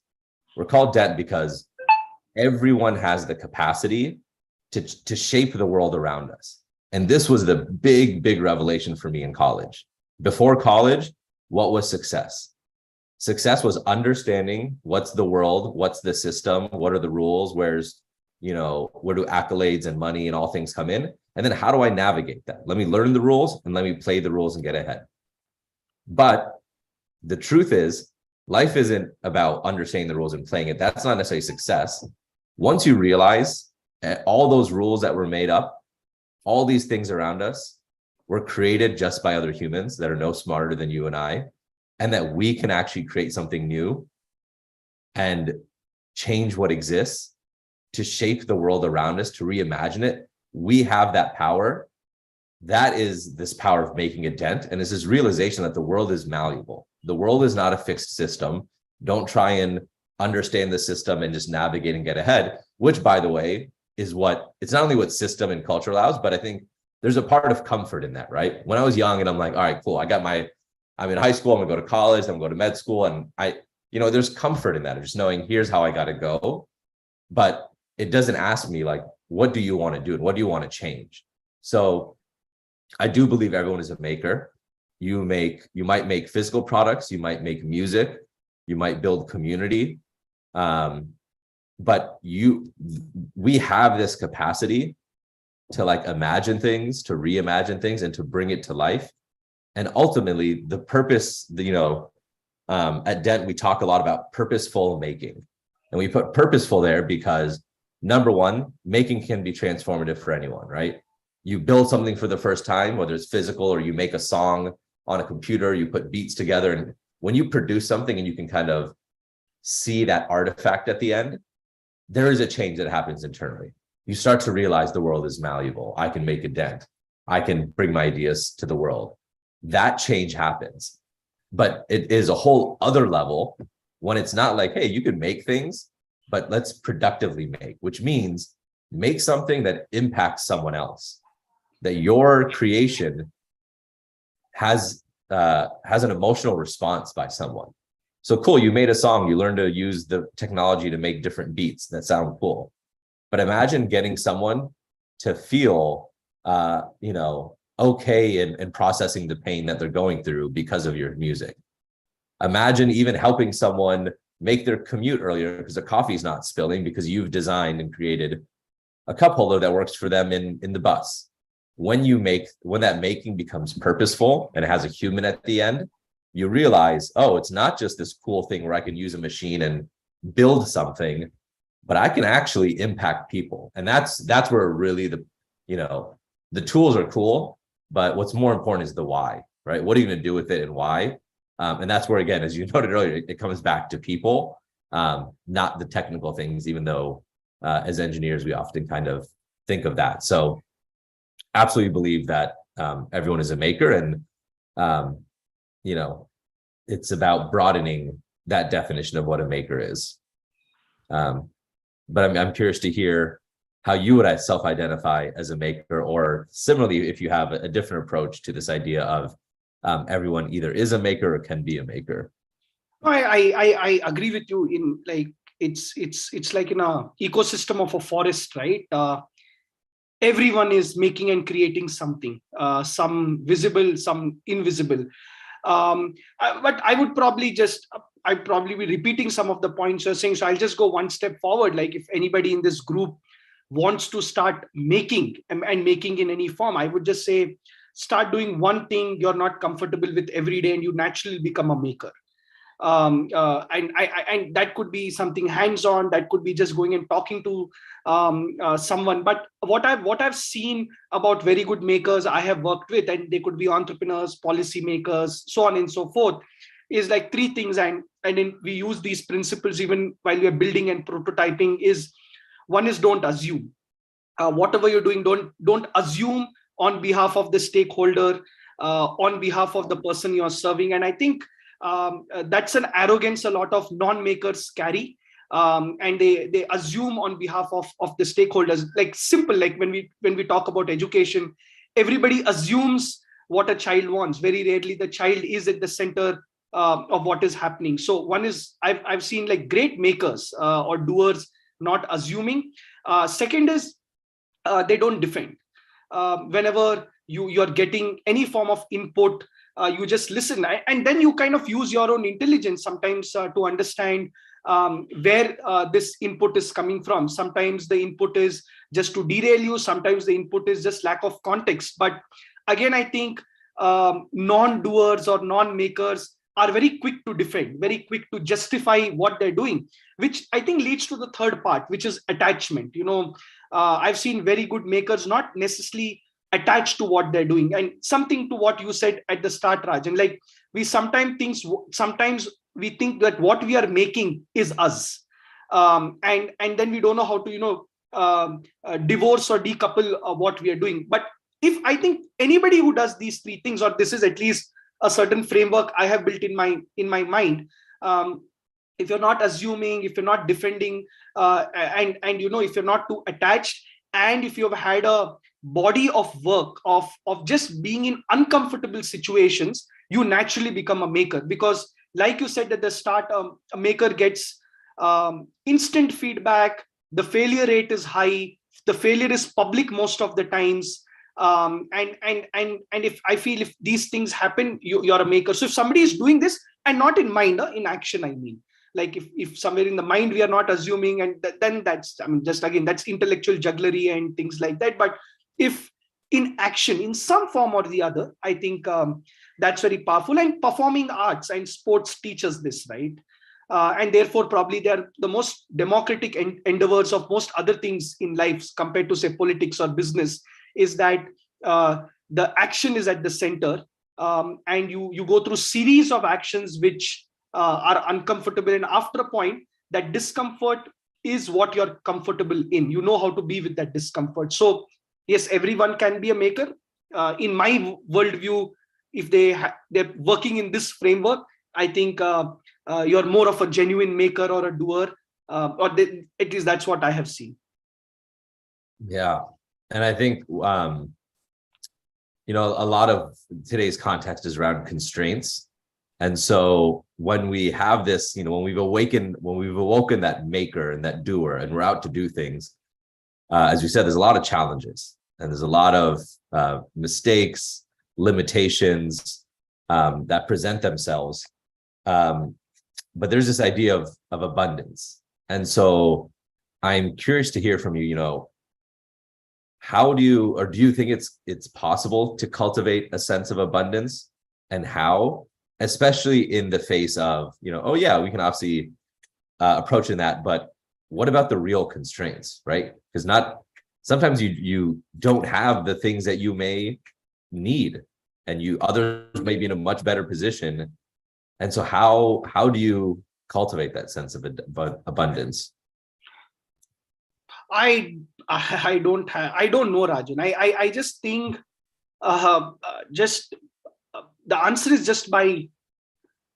Speaker 2: We're called Dent because everyone has the capacity to shape the world around us. And this was the big revelation for me in college. Before college, what was success? Success was understanding what's the world, what's the system, what are the rules, where do accolades and money and all things come in? And then how do I navigate that? Let me learn the rules and let me play the rules and get ahead. But the truth is, life isn't about understanding the rules and playing it. That's not necessarily success. Once you realize all those rules that were made up, all these things around us were created just by other humans that are no smarter than you and I, and that we can actually create something new and change what exists to shape the world around us, to reimagine it. We have that power. That is this power of making a dent. And it's this realization that the world is malleable. The world is not a fixed system. Don't try and understand the system and just navigate and get ahead, which, by the way, is it's not only what system and culture allows, but I think there's a part of comfort in that, right? When I was young and I'm like, all right, cool. I'm in high school, I'm gonna go to college, I'm gonna go to med school. And there's comfort in that of just knowing here's how I gotta go. But it doesn't ask me like, what do you want to do? And what do you want to change? So I do believe everyone is a maker. You might make physical products, you might make music, you might build community. But we have this capacity to like imagine things, to reimagine things, and to bring it to life. And ultimately, the purpose, at Dent, we talk a lot about purposeful making. And we put purposeful there because, number one, making can be transformative for anyone, right? You build something for the first time, whether it's physical or you make a song on a computer, you put beats together. And when you produce something and you can kind of see that artifact at the end, there is a change that happens internally. You start to realize the world is malleable. I can make a dent. I can bring my ideas to the world. That change happens. But it is a whole other level when it's not like, hey, you can make things, but let's productively make, which means make something that impacts someone else, that your creation has an emotional response by someone. So cool, you made a song, you learned to use the technology to make different beats that sound cool. But imagine getting someone to feel, okay and processing the pain that they're going through because of your music. Imagine even helping someone make their commute earlier because their coffee's not spilling because you've designed and created a cup holder that works for them in the bus. When that making becomes purposeful and it has a human at the end, you realize, oh, it's not just this cool thing where I can use a machine and build something, but I can actually impact people. And that's where really the tools are cool, but what's more important is the why, right? What are you going to do with it and why? And that's where, again, as you noted earlier, it comes back to people, not the technical things, even though as engineers, we often kind of think of that. So absolutely believe that everyone is a maker, and it's about broadening that definition of what a maker is. But I'm curious to hear how you would self-identify as a maker, or similarly, if you have a different approach to this idea of everyone either is a maker or can be a maker.
Speaker 3: I agree with you. In like it's like in a ecosystem of a forest, right? everyone is making and creating something, some visible, some invisible. But I'd probably be repeating some of the points you're saying. So I'll just go one step forward. Like if anybody in this group wants to start making and making in any form, I would just say, start doing one thing you're not comfortable with every day, and you naturally become a maker. And that could be something hands-on, that could be just going and talking to someone. But what I've seen about very good makers I have worked with, and they could be entrepreneurs, policy makers, so on and so forth, is like three things. And we use these principles even while we're building and prototyping. Is one is, don't assume. Whatever you're doing, don't assume on behalf of the stakeholder, on behalf of the person you're serving. And I think that's an arrogance a lot of non-makers carry, and they assume on behalf of the stakeholders. Like simple, like when we talk about education, everybody assumes what a child wants. Very rarely the child is at the center of what is happening. So one is, I've seen like great makers or doers not assuming. Second is, they don't defend. Whenever you're getting any form of input, you just listen, and then you kind of use your own intelligence sometimes to understand where this input is coming from. Sometimes the input is just to derail you, sometimes the input is just lack of context. But again, I think non-doers or non-makers are very quick to defend, very quick to justify what they're doing, which I think leads to the third part, which is attachment. I've seen very good makers not necessarily attached to what they're doing. And something to what you said at the start, Rajan, like we sometimes we think that what we are making is us, and then we don't know how to divorce or decouple what we are doing. But if I think anybody who does these three things, or this is at least a certain framework I have built in my mind, if you're not assuming, if you're not defending, and if you're not too attached, and if you've had a body of work of just being in uncomfortable situations, you naturally become a maker. Because like you said at the start, a maker gets instant feedback. The failure rate is high, the failure is public most of the times. And if I feel, if these things happen, you're a maker. So if somebody is doing this, and not in mind, in action, I mean, like if somewhere in the mind we are not assuming, and then that's, I mean, just again, that's intellectual jugglery and things like that. But if in action, in some form or the other, I think that's very powerful. And performing arts and sports teaches this, right? And therefore probably they're the most democratic endeavors of most other things in life compared to, say, politics or business, is that the action is at the center, and you go through series of actions which are uncomfortable, and after a point, that discomfort is what you're comfortable in. You know how to be with that discomfort. So yes, everyone can be a maker. In my worldview, if they're working in this framework, I think you're more of a genuine maker or a doer, at least that's what I have seen.
Speaker 2: Yeah. And I think, a lot of today's context is around constraints. And so when we have this, when we've awoken that maker and that doer, and we're out to do things, as you said, there's a lot of challenges, and there's a lot of mistakes, limitations that present themselves. But there's this idea of abundance. And so I'm curious to hear from you, how do you think it's possible to cultivate a sense of abundance, and how, especially in the face of, oh yeah, we can obviously approach in that, but what about the real constraints, right? Because sometimes you don't have the things that you may need, and others may be in a much better position. And so how do you cultivate that sense of abundance?
Speaker 3: I don't know, Rajan. I just think the answer is just by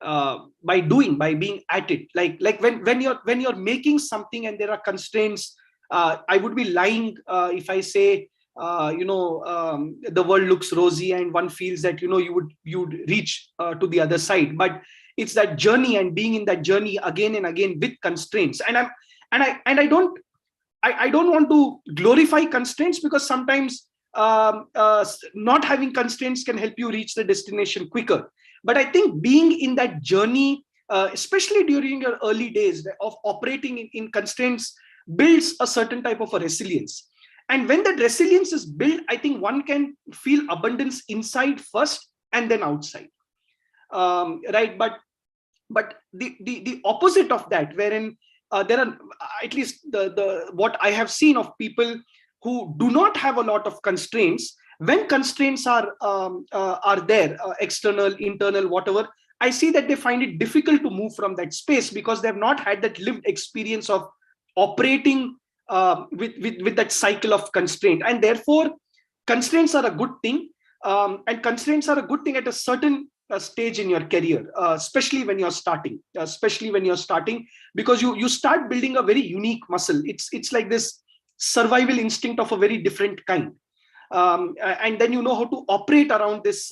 Speaker 3: doing, by being at it. Like when you're making something and there are constraints, I would be lying if I say the world looks rosy and one feels that you'd reach to the other side. But it's that journey, and being in that journey again and again with constraints. And I don't I don't want to glorify constraints, because sometimes not having constraints can help you reach the destination quicker. But I think being in that journey, especially during your early days of operating in constraints, builds a certain type of a resilience. And when that resilience is built, I think one can feel abundance inside first and then outside. Right? But the opposite of that, wherein there are, at least the what I have seen of people who do not have a lot of constraints, when constraints are there, external, internal, whatever, I see that they find it difficult to move from that space, because they have not had that lived experience of operating with that cycle of constraint. And therefore constraints are a good thing, and constraints are a good thing at a certain stage in your career, especially when you're starting, because you start building a very unique muscle. It's like this survival instinct of a very different kind, and then you know how to operate around this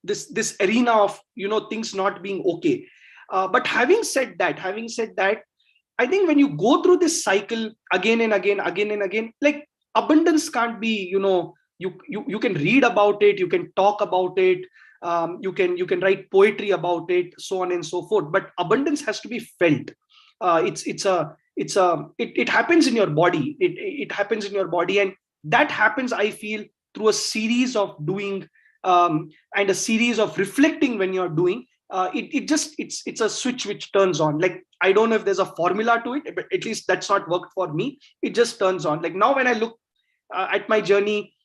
Speaker 3: this arena of, you know, things not being okay. But having said that, I think when you go through this cycle again and again, like, abundance can't be, you know, you can read about it, you can talk about it, you can write poetry about it, so on and so forth, but abundance has to be felt. It happens in your body. It happens in your body, and that happens, I feel, through a series of doing, and a series of reflecting. When you're doing, it's a switch which turns on. Like, I don't know if there's a formula to it, but at least that's not worked for me. It just turns on. Like, now when I look at my journey,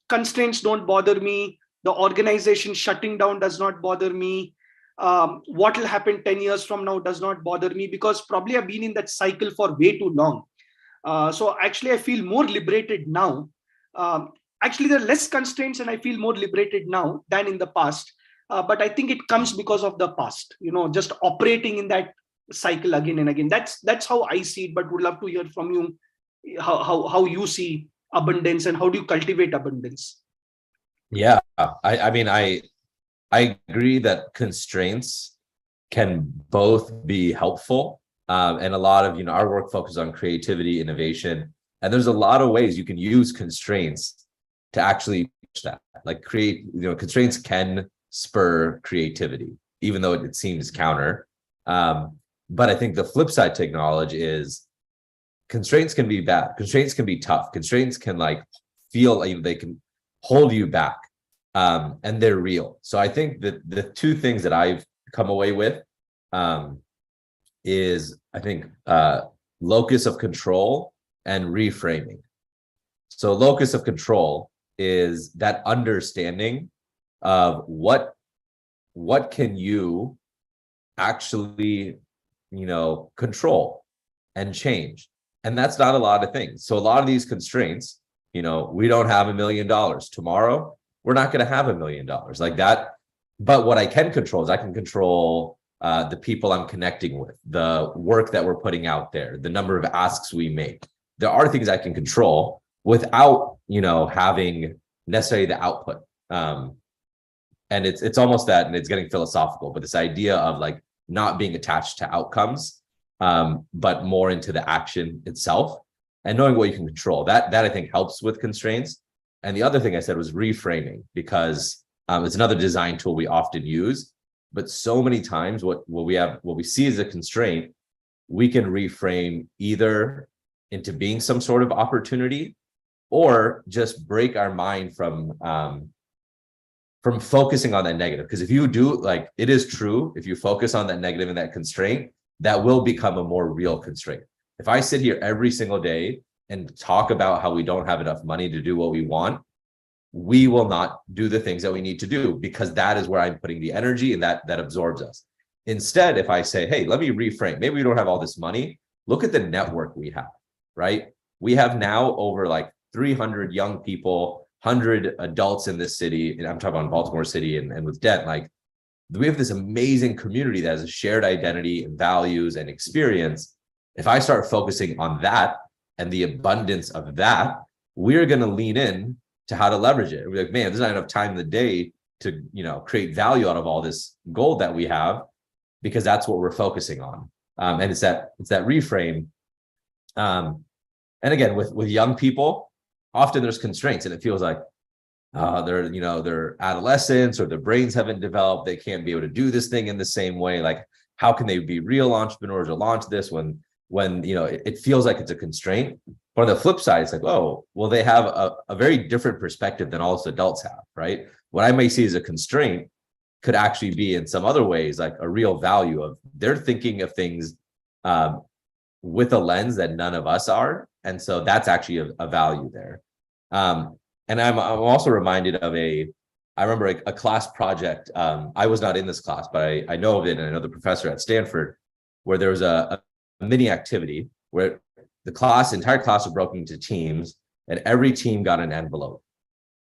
Speaker 3: constraints don't bother me. The organization shutting down does not bother me. What will happen 10 years from now does not bother me, because probably I've been in that cycle for way too long. So actually I feel more liberated now. Actually, there are less constraints and I feel more liberated now than in the past. But I think it comes because of the past, you know, just operating in that cycle again and again. That's how I see it, but would love to hear from you how you see abundance and how do you cultivate abundance.
Speaker 2: Yeah, I mean, I agree that constraints can both be helpful, and a lot of, you know, our work focuses on creativity, innovation, and there's a lot of ways you can use constraints to actually that, like, create, you know, constraints can spur creativity, even though it seems counter. But I think the flip side to acknowledge is constraints can be bad. Constraints can be tough. Constraints can, like, feel like they can hold you back, and they're real. So I think that the two things that I've come away with is, I think, locus of control and reframing. So locus of control is that understanding of what can you actually, you know, control and change. And that's not a lot of things. So a lot of these constraints, you know, we don't have $1 million tomorrow. We're not going to have $1 million like that. But what I can control is I can control the people I'm connecting with, the work that we're putting out there, the number of asks we make. There are things I can control without, you know, having necessarily the output. And it's almost that, and it's getting philosophical, but this idea of, like, not being attached to outcomes, but more into the action itself and knowing what you can control. That I think helps with constraints. And the other thing I said was reframing, because it's another design tool we often use. But so many times what we see as a constraint, we can reframe either into being some sort of opportunity, or just break our mind from focusing on that negative. Because if you do, like, it is true, if you focus on that negative and that constraint, that will become a more real constraint. If I sit here every single day and talk about how we don't have enough money to do what we want, we will not do the things that we need to do, because that is where I'm putting the energy, and that absorbs us. Instead, if I say, hey, let me reframe, maybe we don't have all this money. Look at the network we have, right? We have now over, like, 300 young people, 100 adults in this city, and I'm talking about Baltimore City and with Dent, like, we have this amazing community that has a shared identity and values and experience. If I start focusing on that and the abundance of that, we're going to lean in to how to leverage it. We're like, man, there's not enough time in the day to, you know, create value out of all this gold that we have, because that's what we're focusing on. And it's that reframe. And again, with young people, often there's constraints, and it feels like they're adolescents, or their brains haven't developed. They can't be able to do this thing in the same way. Like, how can they be real entrepreneurs or launch this when it feels like it's a constraint? But on the flip side, it's like, oh, well, they have a very different perspective than all us adults have, right? What I may see as a constraint could actually be, in some other ways, like a real value of they're thinking of things with a lens that none of us are. And so that's actually a value there. And I'm also reminded of I remember a class project. I was not in this class, but I know of it, and I know the professor at Stanford, where there was a mini activity where the entire class was broken into teams, and every team got an envelope.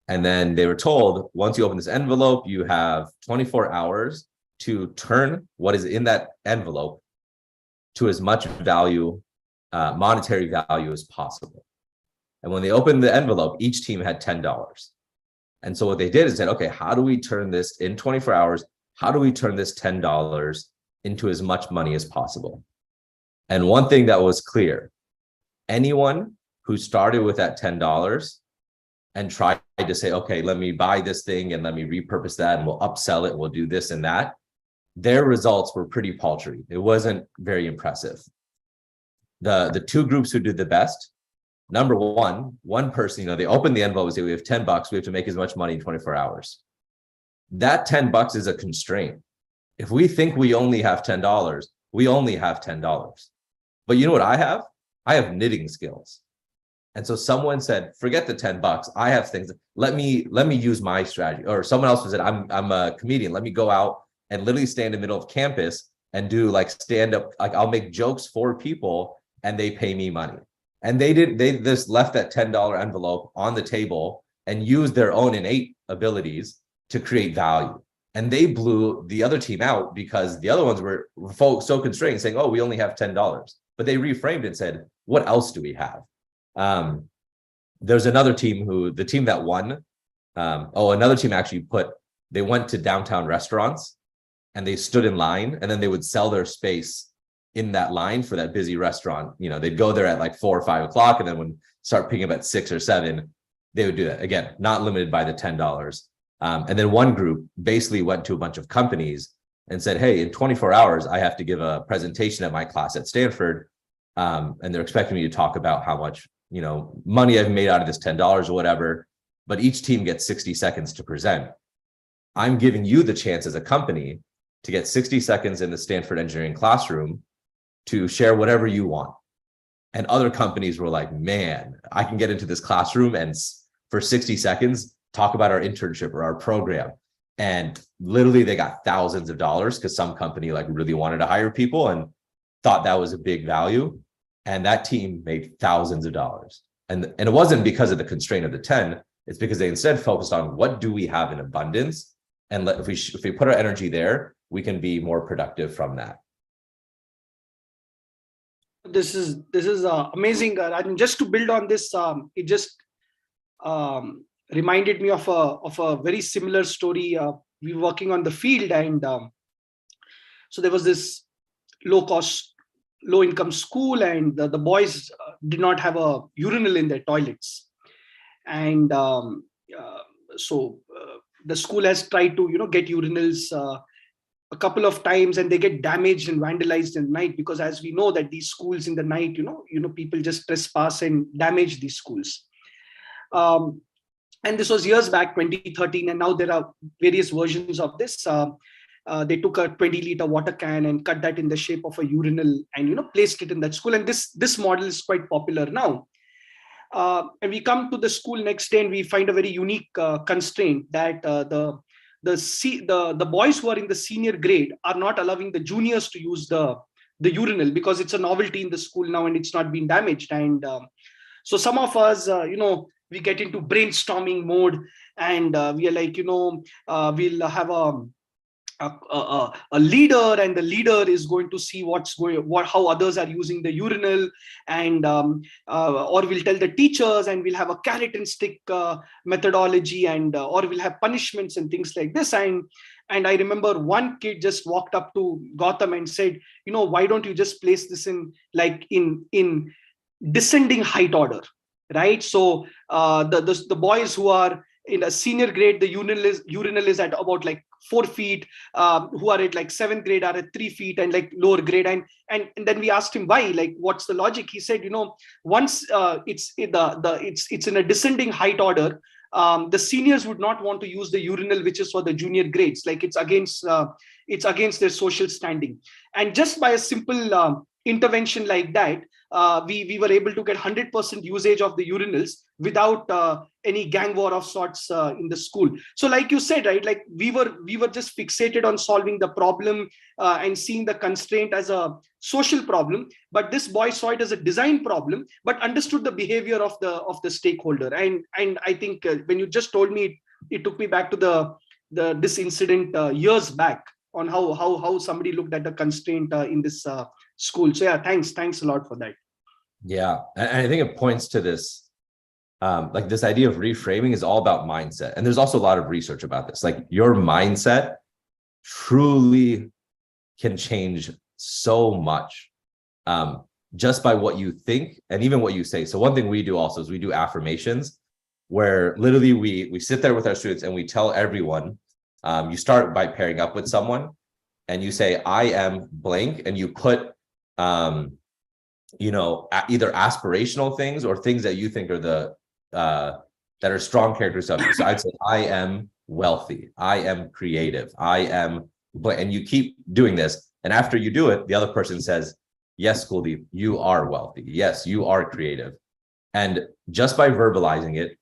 Speaker 2: And then they were told, once you open this envelope, you have 24 hours to turn what is in that envelope to as much value, monetary value as possible. And when they opened the envelope, each team had $10. And so what they did is said, okay, how do we turn this in 24 hours? How do we turn this $10 into as much money as possible? And one thing that was clear, anyone who started with that $10 and tried to say, okay, let me buy this thing and let me repurpose that and we'll upsell it and we'll do this and that, their results were pretty paltry. It wasn't very impressive. The two groups who did the best, number one person, they opened the envelope and say, we have $10, we have to make as much money in 24 hours. That $10 is a constraint. If we think we only have $10, we only have $10. But you know what I have? I have knitting skills. And so someone said, forget the $10. I have things. Let me use my strategy. Or someone else said, I'm a comedian. Let me go out and literally stand in the middle of campus and do like stand up. Like, I'll make jokes for people and they pay me money. And they just left that $10 envelope on the table and used their own innate abilities to create value. And they blew the other team out because the other ones were so constrained, saying, oh, we only have $10. But they reframed it and said, what else do we have? There's another team the team that won, another team actually they went to downtown restaurants and they stood in line, and then they would sell their space in that line for that busy restaurant. They'd go there at like 4 or 5 o'clock, and then when start picking up at 6 or 7, they would do that. Again, not limited by the $10. And then one group basically went to a bunch of companies and said, hey, in 24 hours, I have to give a presentation at my class at Stanford. And they're expecting me to talk about how much, money I've made out of this $10 or whatever, but each team gets 60 seconds to present. I'm giving you the chance as a company to get 60 seconds in the Stanford engineering classroom to share whatever you want. And other companies were like, man, I can get into this classroom and for 60 seconds, talk about our internship or our program. And literally they got thousands of dollars because some company like really wanted to hire people and thought that was a big value. And that team made thousands of dollars. And it wasn't because of the constraint of the 10, it's because they instead focused on what do we have in abundance. And if we put our energy there, we can be more productive from that.
Speaker 3: This is amazing. And just to build on this, it just reminded me of a very similar story. We were working on the field, and so there was this low income school, and the boys did not have a urinal in their toilets. And so the school has tried to get urinals a couple of times, and they get damaged and vandalized in the night, because as we know that these schools in the night, people just trespass and damage these schools. And this was years back, 2013, and now there are various versions of this. They took a 20-liter water can and cut that in the shape of a urinal and placed it in that school. And this model is quite popular now. And we come to the school next day and we find a very unique constraint that the boys who are in the senior grade are not allowing the juniors to use the urinal because it's a novelty in the school now and it's not been damaged. And so some of us, we get into brainstorming mode, and we are like, we'll have a leader, and the leader is going to see how others are using the urinal, and or we'll tell the teachers, and we'll have a carrot and stick methodology, and or we'll have punishments and things like this. And I remember one kid just walked up to Gautam and said, why don't you just place this in in descending height order, right? So the boys who are in a senior grade, the urinal is at about like 4 feet, who are at like 7th grade are at 3 feet, and like lower grade. And then we asked him why, like what's the logic. He said, once it's in a descending height order, the seniors would not want to use the urinal which is for the junior grades, like it's against their social standing. And just by a simple intervention like that, we were able to get 100% usage of the urinals without any gang war of sorts in the school. So like you said, right, like we were just fixated on solving the problem and seeing the constraint as a social problem, but this boy saw it as a design problem, but understood the behavior of the stakeholder. And I think when you just told me, it took me back to this incident years back, on how somebody looked at the constraint in this school. So yeah, thanks a lot for that.
Speaker 2: Yeah, and I think it points to this, like this idea of reframing is all about mindset. And there's also a lot of research about this. Like your mindset truly can change so much just by what you think and even what you say. So one thing we do also is we do affirmations, where literally we sit there with our students and we tell everyone, you start by pairing up with someone and you say, I am blank, and you put either aspirational things or things that you think are that are strong characteristics of you. So I'd say, I am wealthy, I am creative, I am, and you keep doing this. And after you do it, the other person says, yes, Kuldeep, you are wealthy. Yes, you are creative. And just by verbalizing it,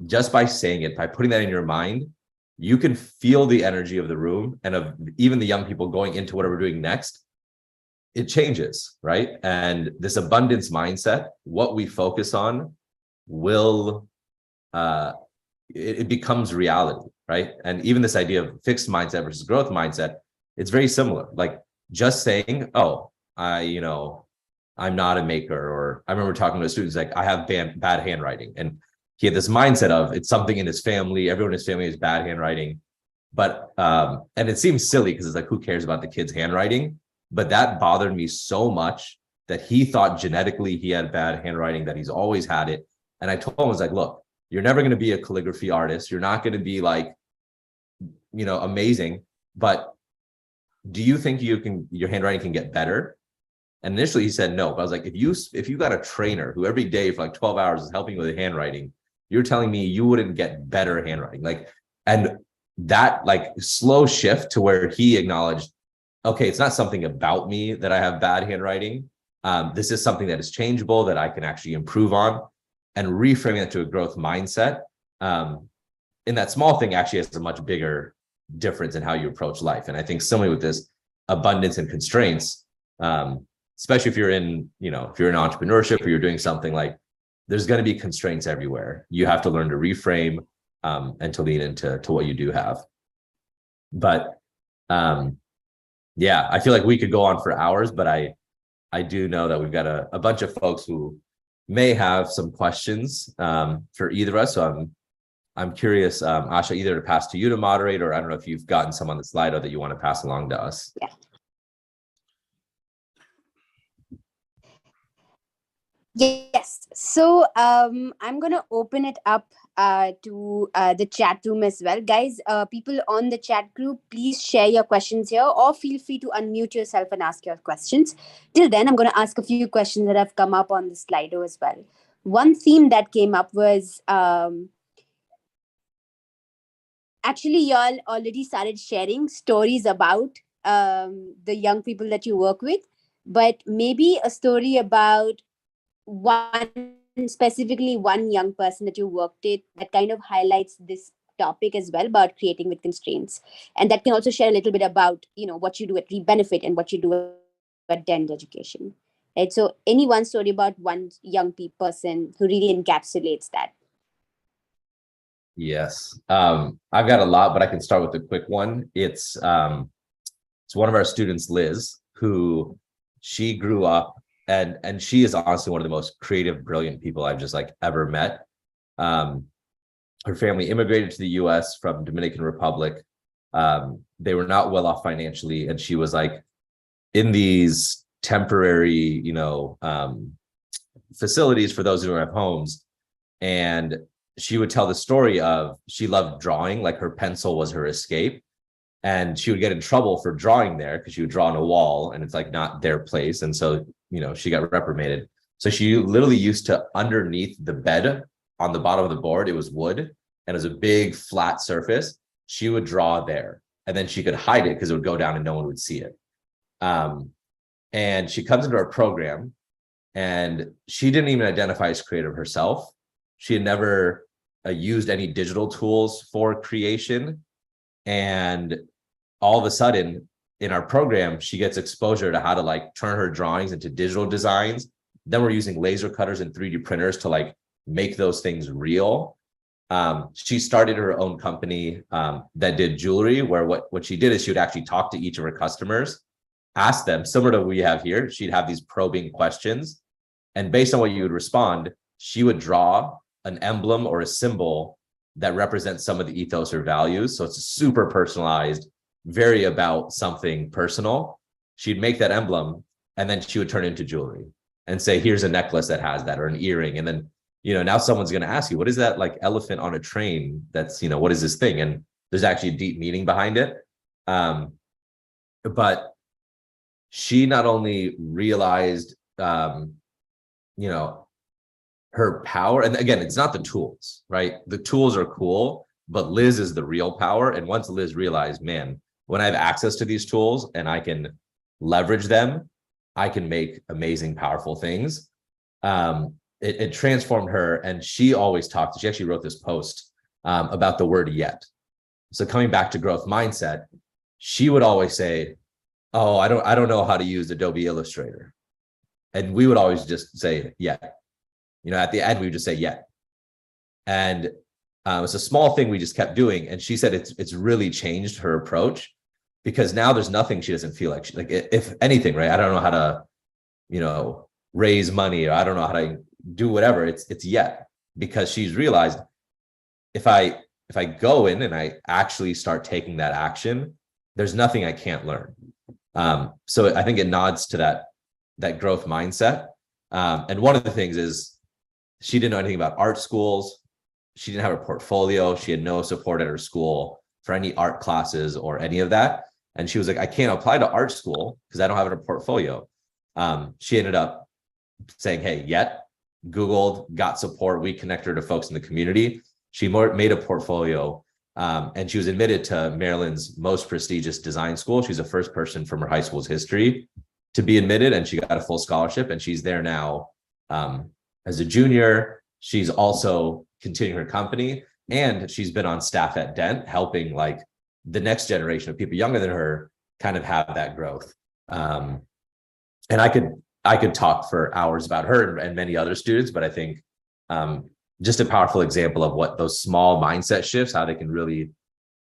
Speaker 2: just by saying it, by putting that in your mind, you can feel the energy of the room and of even the young people going into whatever we're doing next. It changes, right? And this abundance mindset, what we focus on will, it becomes reality, right? And even this idea of fixed mindset versus growth mindset, it's very similar. Like just saying, oh, I'm not a maker, or I remember talking to students like, I have bad handwriting, and he had this mindset of it's something in his family. Everyone in his family has bad handwriting, but and it seems silly because it's like, who cares about the kid's handwriting? But that bothered me so much that he thought genetically he had bad handwriting, that he's always had it. And I told him, I was like, look, you're never going to be a calligraphy artist. You're not going to be like, amazing. But do you think your handwriting can get better? And initially he said no. But I was like, if you got a trainer who every day for like 12 hours is helping you with handwriting, you're telling me you wouldn't get better handwriting. And that like slow shift to where he acknowledged, okay, it's not something about me that I have bad handwriting. This is something that is changeable, that I can actually improve on, and reframing it to a growth mindset. In that small thing actually has a much bigger difference in how you approach life. And I think similarly with this abundance and constraints, especially if you're in entrepreneurship or you're doing something, like there's going to be constraints everywhere. You have to learn to reframe and to lean into what you do have. But yeah, I feel like we could go on for hours, but I do know that we've got a bunch of folks who may have some questions for either of us. So I'm curious, Asha, either to pass to you to moderate, or I don't know if you've gotten some on the Slido that you want to pass along to us.
Speaker 1: Yeah. Yes. So I'm going to open it up to the chat room as well. Guys, people on the chat group, please share your questions here, or feel free to unmute yourself and ask your questions. Till then, I'm going to ask a few questions that have come up on the Slido as well. One theme that came up was actually y'all already started sharing stories about the young people that you work with, but maybe a story about specifically one young person that you worked with that kind of highlights this topic as well, about creating with constraints. And that can also share a little bit about, what you do at Rebenefit and what you do at Dent Education. Right? So any one story about one young person who really encapsulates that.
Speaker 2: Yes. I've got a lot, but I can start with a quick one. It's one of our students, Liz, who she grew up and she is honestly one of the most creative, brilliant people I've just like ever met. Um, her family immigrated to the US from Dominican Republic. They were not well off financially, and she was like in these temporary, facilities for those who don't have homes. And she would tell the story of she loved drawing, like her pencil was her escape. And she would get in trouble for drawing there because she would draw on a wall and it's like not their place. And so, she got reprimanded. So she literally used to, underneath the bed on the bottom of the board, it was wood and it was a big flat surface. She would draw there and then she could hide it because it would go down and no one would see it. And she comes into our program and she didn't even identify as creative herself. She had never used any digital tools for creation. And all of a sudden in our program, she gets exposure to how to like turn her drawings into digital designs. Then we're using laser cutters and 3D printers to like make those things real. She started her own company that did jewelry, where what she did is she would actually talk to each of her customers, ask them, similar to what we have here, she'd have these probing questions. And based on what you would respond, she would draw an emblem or a symbol that represents some of the ethos or values. So it's super personalized, very about something personal. She'd make that emblem and then she would turn it into jewelry and say, here's a necklace that has that, or an earring. And then, now someone's going to ask you, what is that like elephant on a train? That's, what is this thing? And there's actually a deep meaning behind it. But she not only realized, her power, and again, it's not the tools, right? The tools are cool, but Liz is the real power. And once Liz realized, man, when I have access to these tools and I can leverage them, I can make amazing, powerful things. It transformed her. And she always talked, she actually wrote this post about the word yet. So coming back to growth mindset, she would always say, oh, I don't know how to use Adobe Illustrator. And we would always just say, yet. At the end, we would just say, yeah. And it's a small thing we just kept doing. And she said it's really changed her approach, because now there's nothing she doesn't feel like. If anything, right? I don't know how to, raise money, or I don't know how to do whatever. It's yet, because she's realized if I go in and I actually start taking that action, there's nothing I can't learn. So I think it nods to that growth mindset. And one of the things is, she didn't know anything about art schools. She didn't have a portfolio. She had no support at her school for any art classes or any of that. And she was like, I can't apply to art school because I don't have a portfolio. She ended up saying, hey, yet, Googled, got support. We connected her to folks in the community. She made a portfolio, and she was admitted to Maryland's most prestigious design school. She's the first person from her high school's history to be admitted, and she got a full scholarship, and she's there now. As a junior, she's also continuing her company, and she's been on staff at Dent, helping like the next generation of people younger than her kind of have that growth. And I could talk for hours about her and many other students, but I think just a powerful example of what those small mindset shifts, how they can really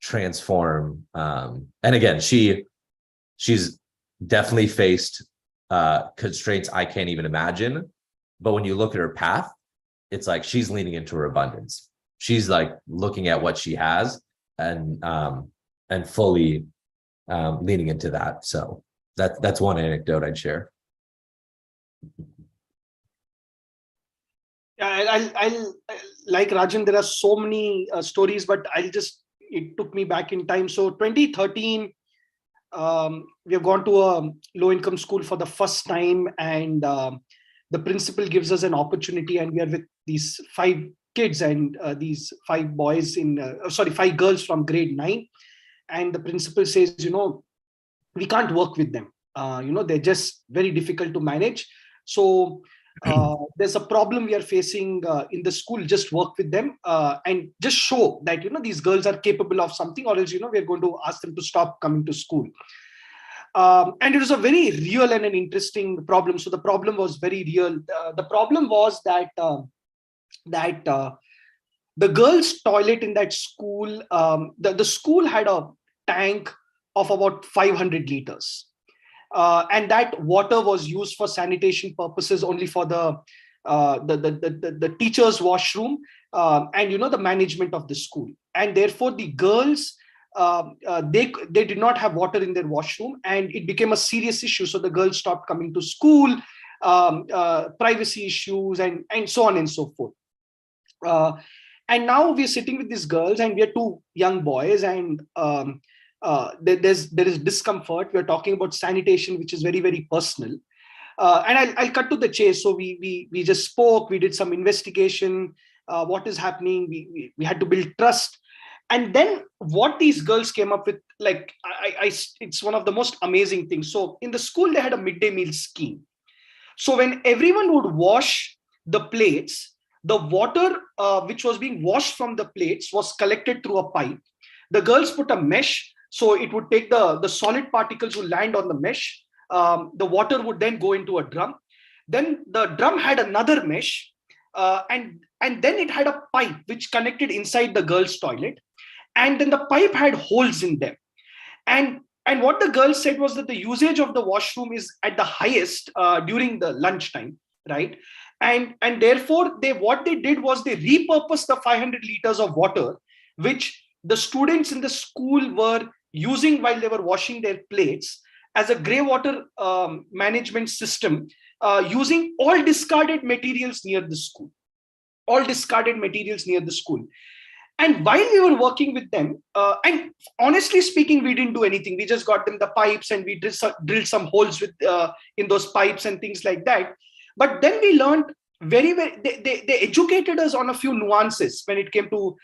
Speaker 2: transform. And again, she's definitely faced constraints I can't even imagine. But when you look at her path, it's like she's leaning into her abundance. She's like looking at what she has and fully leaning into that. So that's one anecdote I'd share.
Speaker 3: Yeah, I like Rajan, there are so many stories, but it took me back in time. So 2013, we have gone to a low income school for the first time, and the principal gives us an opportunity, and we are with these 5 kids and these 5 boys 5 girls from grade 9. And the principal says, we can't work with them. They're just very difficult to manage. So there's a problem we are facing in the school. Just work with them and just show that, these girls are capable of something, or else, we're going to ask them to stop coming to school. And it was a very real and an interesting problem. So the problem was very real. The problem was that the girls' toilet in that school, the school had a tank of about 500 liters. And that water was used for sanitation purposes only for the teacher's washroom and the management of the school. And therefore, the girls, they did not have water in their washroom, and it became a serious issue. So the girls stopped coming to school, privacy issues, and so on and so forth. And now we're sitting with these girls, and we are two young boys, and there is discomfort. We're talking about sanitation, which is very, very personal. And I'll cut to the chase. So we just spoke. We did some investigation. What is happening? We had to build trust. And then what these girls came up with, like, it's one of the most amazing things. So in the school, they had a midday meal scheme. So when everyone would wash the plates, the water which was being washed from the plates was collected through a pipe. The girls put a mesh, so it would take the solid particles would land on the mesh. The water would then go into a drum. Then the drum had another mesh, and then it had a pipe which connected inside the girls' toilet. And then the pipe had holes in them. And what the girls said was that the usage of the washroom is at the highest during the lunchtime, right? And therefore, what they did was they repurposed the 500 liters of water, which the students in the school were using while they were washing their plates, as a grey water management system, using all discarded materials near the school. And while we were working with them, and honestly speaking, we didn't do anything. We just got them the pipes, and we drilled some holes in those pipes and things like that. But then we learned very, very, they educated us on a few nuances when it came to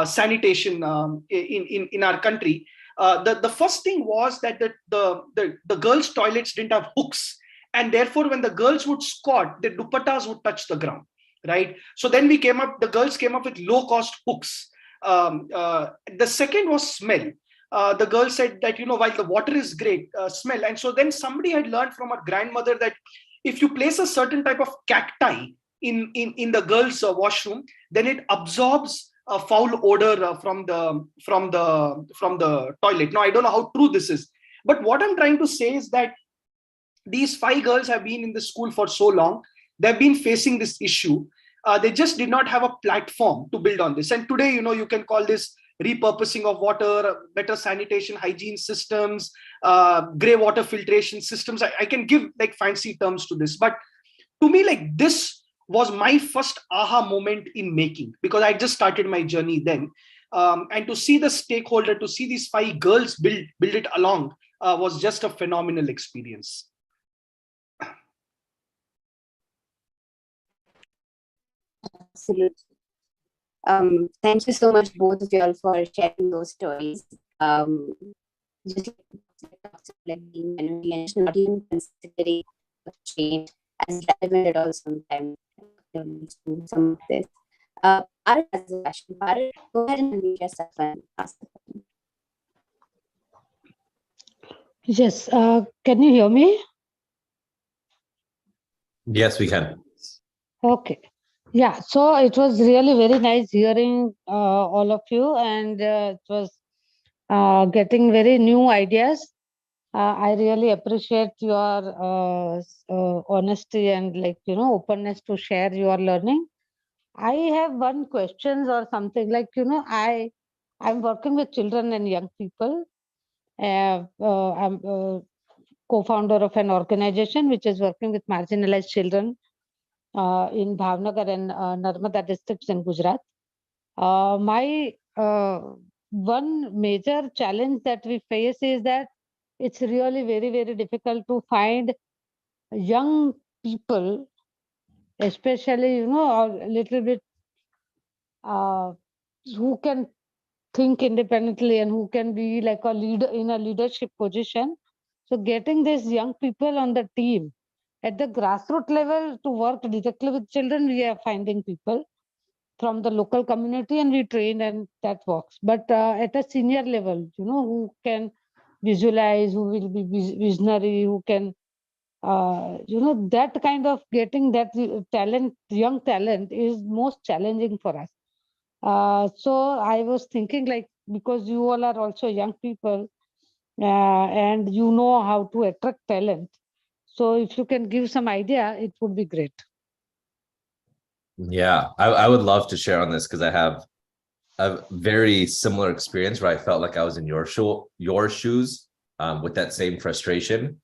Speaker 3: sanitation in our country. The first thing was that the girls' toilets didn't have hooks, and therefore when the girls would squat, the dupattas would touch the ground, right? So then the girls came up with low-cost hooks. The second was smell. The girl said that, while the water is great, smell. And so then somebody had learned from her grandmother that if you place a certain type of cacti in the girls' washroom, then it absorbs a foul odor from the toilet. Now, I don't know how true this is, but what I'm trying to say is that these 5 girls have been in the school for so long. They've been facing this issue. They just did not have a platform to build on this. And today, you can call this repurposing of water, better sanitation, hygiene systems, grey water filtration systems. I can give like fancy terms to this, but to me, like, this was my first aha moment in making, because I just started my journey then. And to see the stakeholder, to see these 5 girls build it along was just a phenomenal experience.
Speaker 1: Absolutely. Thank you so much, both of you all, for sharing those stories. Just like being minority and not even considering change as relevant at all sometimes. Some of this. Bharat has a question. Bharat, go ahead and unmute yourself and ask the question.
Speaker 4: Yes, can you hear me?
Speaker 2: Yes, we can.
Speaker 4: Okay. Yeah, so it was really very nice hearing all of you, and it was getting very new ideas. I really appreciate your honesty and openness to share your learning. I have one question or something like, I'm working with children and young people. I'm co-founder of an organization which is working with marginalized children in Bhavnagar and Narmada districts in Gujarat. My one major challenge that we face is that it's really very, very difficult to find young people, especially, a little bit who can think independently and who can be like a leader in a leadership position. So getting these young people on the team at the grassroots level to work directly with children, we are finding people from the local community and we train, and that works. But at a senior level, who can visualize, who will be visionary, who can, that kind of getting that talent, young talent is most challenging for us. So I was thinking, like, because you all are also young people, and you know how to attract talent. So if you can give some idea, it would be great.
Speaker 2: Yeah, I would love to share on this because I have a very similar experience where I felt like I was in your shoes with that same frustration.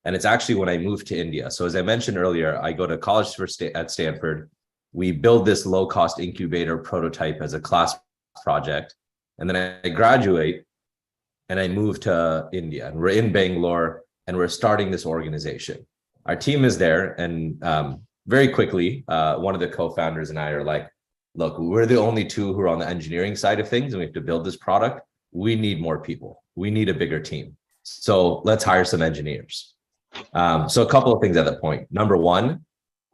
Speaker 2: And it's actually when I moved to India. So as I mentioned earlier, I go to college at Stanford. We build this low-cost incubator prototype as a class project. And then I graduate and I move to India. And we're in Bangalore and we're starting this organization. Our team is there. And very quickly, one of the co-founders and I are like, look, we're the only two who are on the engineering side of things and we have to build this product. We need more people. We need a bigger team. So let's hire some engineers. So a couple of things at that point. Number one,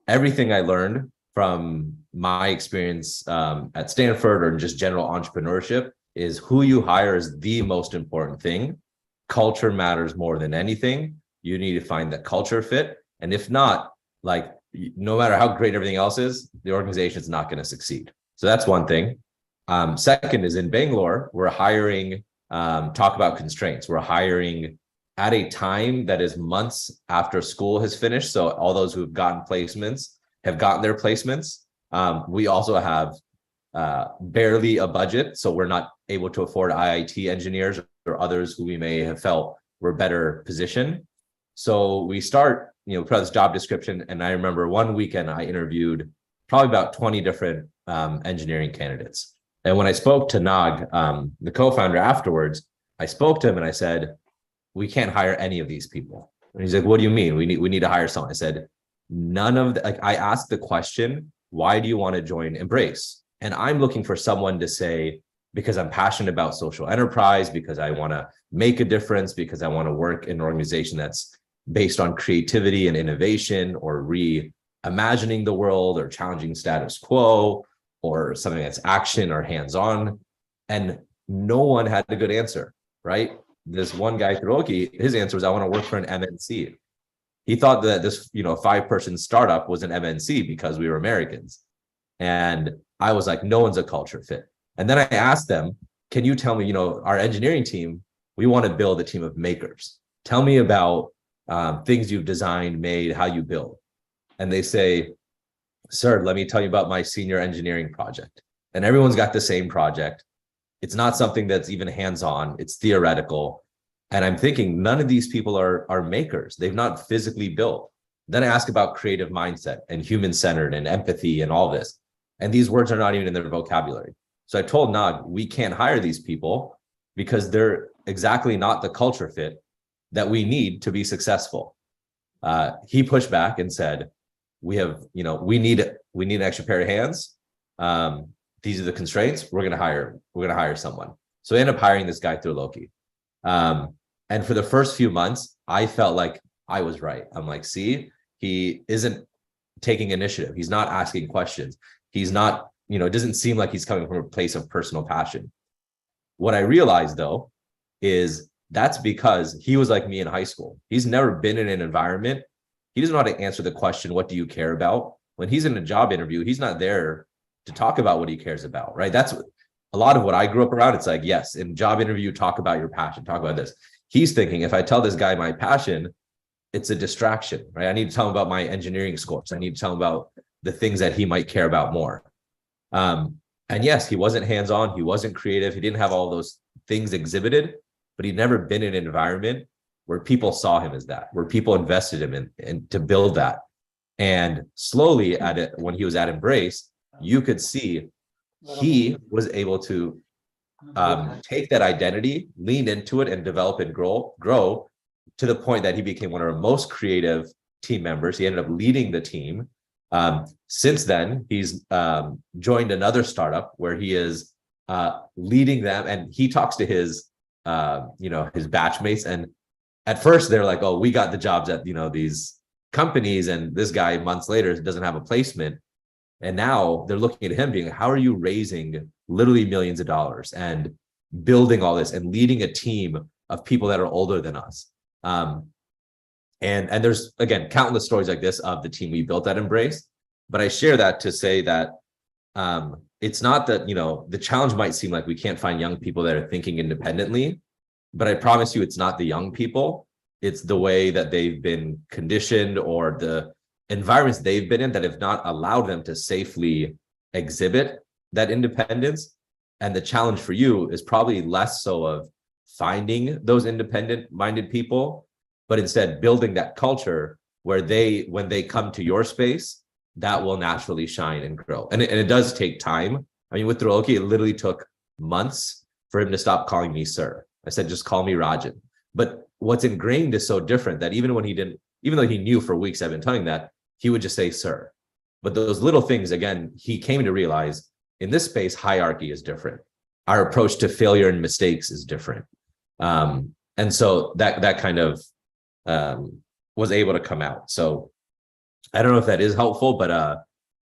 Speaker 2: everything I learned from my experience at Stanford or just general entrepreneurship is who you hire is the most important thing. Culture matters more than anything. You need to find that culture fit. And if not, like, no matter how great everything else is, the organization is not going to succeed. So that's one thing. Second is in Bangalore, we're hiring, talk about constraints. We're hiring at a time that is months after school has finished. So all those who've gotten placements have gotten their placements. We also have barely a budget. So we're not able to afford IIT engineers or others who we may have felt were better positioned. So we start, put out this job description. And I remember one weekend I interviewed probably about 20 different engineering candidates. And when I spoke to Nag, the co-founder afterwards, I spoke to him and I said, we can't hire any of these people. And he's like, what do you mean? We need to hire someone. I said, none of the, like, I asked the question, why do you want to join Embrace? And I'm looking for someone to say, because I'm passionate about social enterprise, because I want to make a difference, because I want to work in an organization that's based on creativity and innovation, or reimagining the world, or challenging status quo, or something that's action or hands-on. And no one had a good answer, right? This one guy, Hiroki, his answer was, I want to work for an MNC. He thought that this, 5-person startup was an MNC because we were Americans. And I was like, no one's a culture fit. And then I asked them, can you tell me, our engineering team, we want to build a team of makers. Tell me about things you've designed, made, how you build. And they say, sir, let me tell you about my senior engineering project. And everyone's got the same project. It's not something that's even hands-on, it's theoretical. And I'm thinking none of these people are makers. They've not physically built. Then I ask about creative mindset and human-centered and empathy and all this. And these words are not even in their vocabulary. So I told Nag, we can't hire these people because they're exactly not the culture fit that we need to be successful. He pushed back and said, we need an extra pair of hands. These are the constraints. We're gonna hire someone. So I ended up hiring this guy through Loki. And for the first few months, I felt like I was right. I'm like, see, he isn't taking initiative. He's not asking questions. He's not, it doesn't seem like he's coming from a place of personal passion. What I realized though, is that's because he was like me in high school. He's never been in an environment. He doesn't know how to answer the question, what do you care about? When he's in a job interview, he's not there to talk about what he cares about, right? That's a lot of what I grew up around. It's like, yes, in job interview, talk about your passion, talk about this. He's thinking, if I tell this guy my passion, it's a distraction, right? I need to tell him about my engineering scores. I need to tell him about the things that he might care about more. And yes, he wasn't hands-on. He wasn't creative. He didn't have all those things exhibited, but he'd never been in an environment where people saw him as that, where people invested him in to build that. And slowly when he was at Embrace, you could see he was able to take that identity, lean into it, and develop and grow to the point that he became one of our most creative team members. He ended up leading the team. Since then, he's joined another startup where he is leading them, and he talks to his batchmates. And at first, they're like, "Oh, we got the jobs at these companies," and this guy months later doesn't have a placement. And now they're looking at him being, how are you raising literally millions of dollars and building all this and leading a team of people that are older than us? And there's, again, countless stories like this of the team we built at Embrace. But I share that to say that it's not that, you know, the challenge might seem like we can't find young people that are thinking independently, but I promise you, it's not the young people. It's the way that they've been conditioned or the environments they've been in that have not allowed them to safely exhibit that independence. And the challenge for you is probably less so of finding those independent-minded people, but instead building that culture where when they come to your space, that will naturally shine and grow. And it does take time. I mean, with Triloki, it literally took months for him to stop calling me sir. I said, just call me Rajan. But what's ingrained is so different that even though he knew for weeks I've been telling that, he would just say sir. But those little things, again, he came to realize in this space, hierarchy is different. Our approach to failure and mistakes is different. And so that kind of was able to come out. So I don't know if that is helpful, but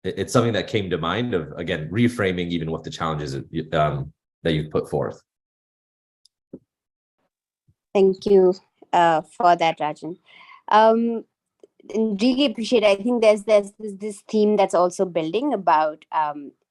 Speaker 2: it's something that came to mind of, again, reframing even what the challenges that you've put forth.
Speaker 1: Thank you for that, Rajan. And really appreciate it. I think there's this theme that's also building about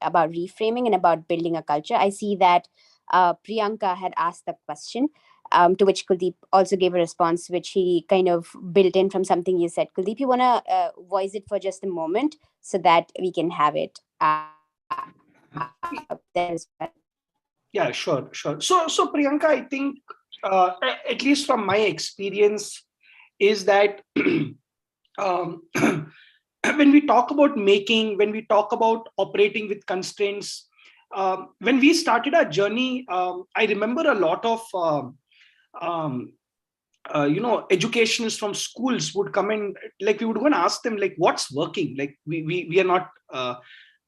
Speaker 1: reframing and about building a culture. I see that Priyanka had asked the question, to which Kuldeep also gave a response, which he kind of built in from something you said. Kuldeep, you want to voice it for just a moment so that we can have it there as well.
Speaker 3: Yeah, sure. So Priyanka, I think at least from my experience is that when we talk about making, when we talk about operating with constraints, when we started our journey, I remember a lot of educationists from schools would come in, like we would go and ask them, like, what's working? Like we are not.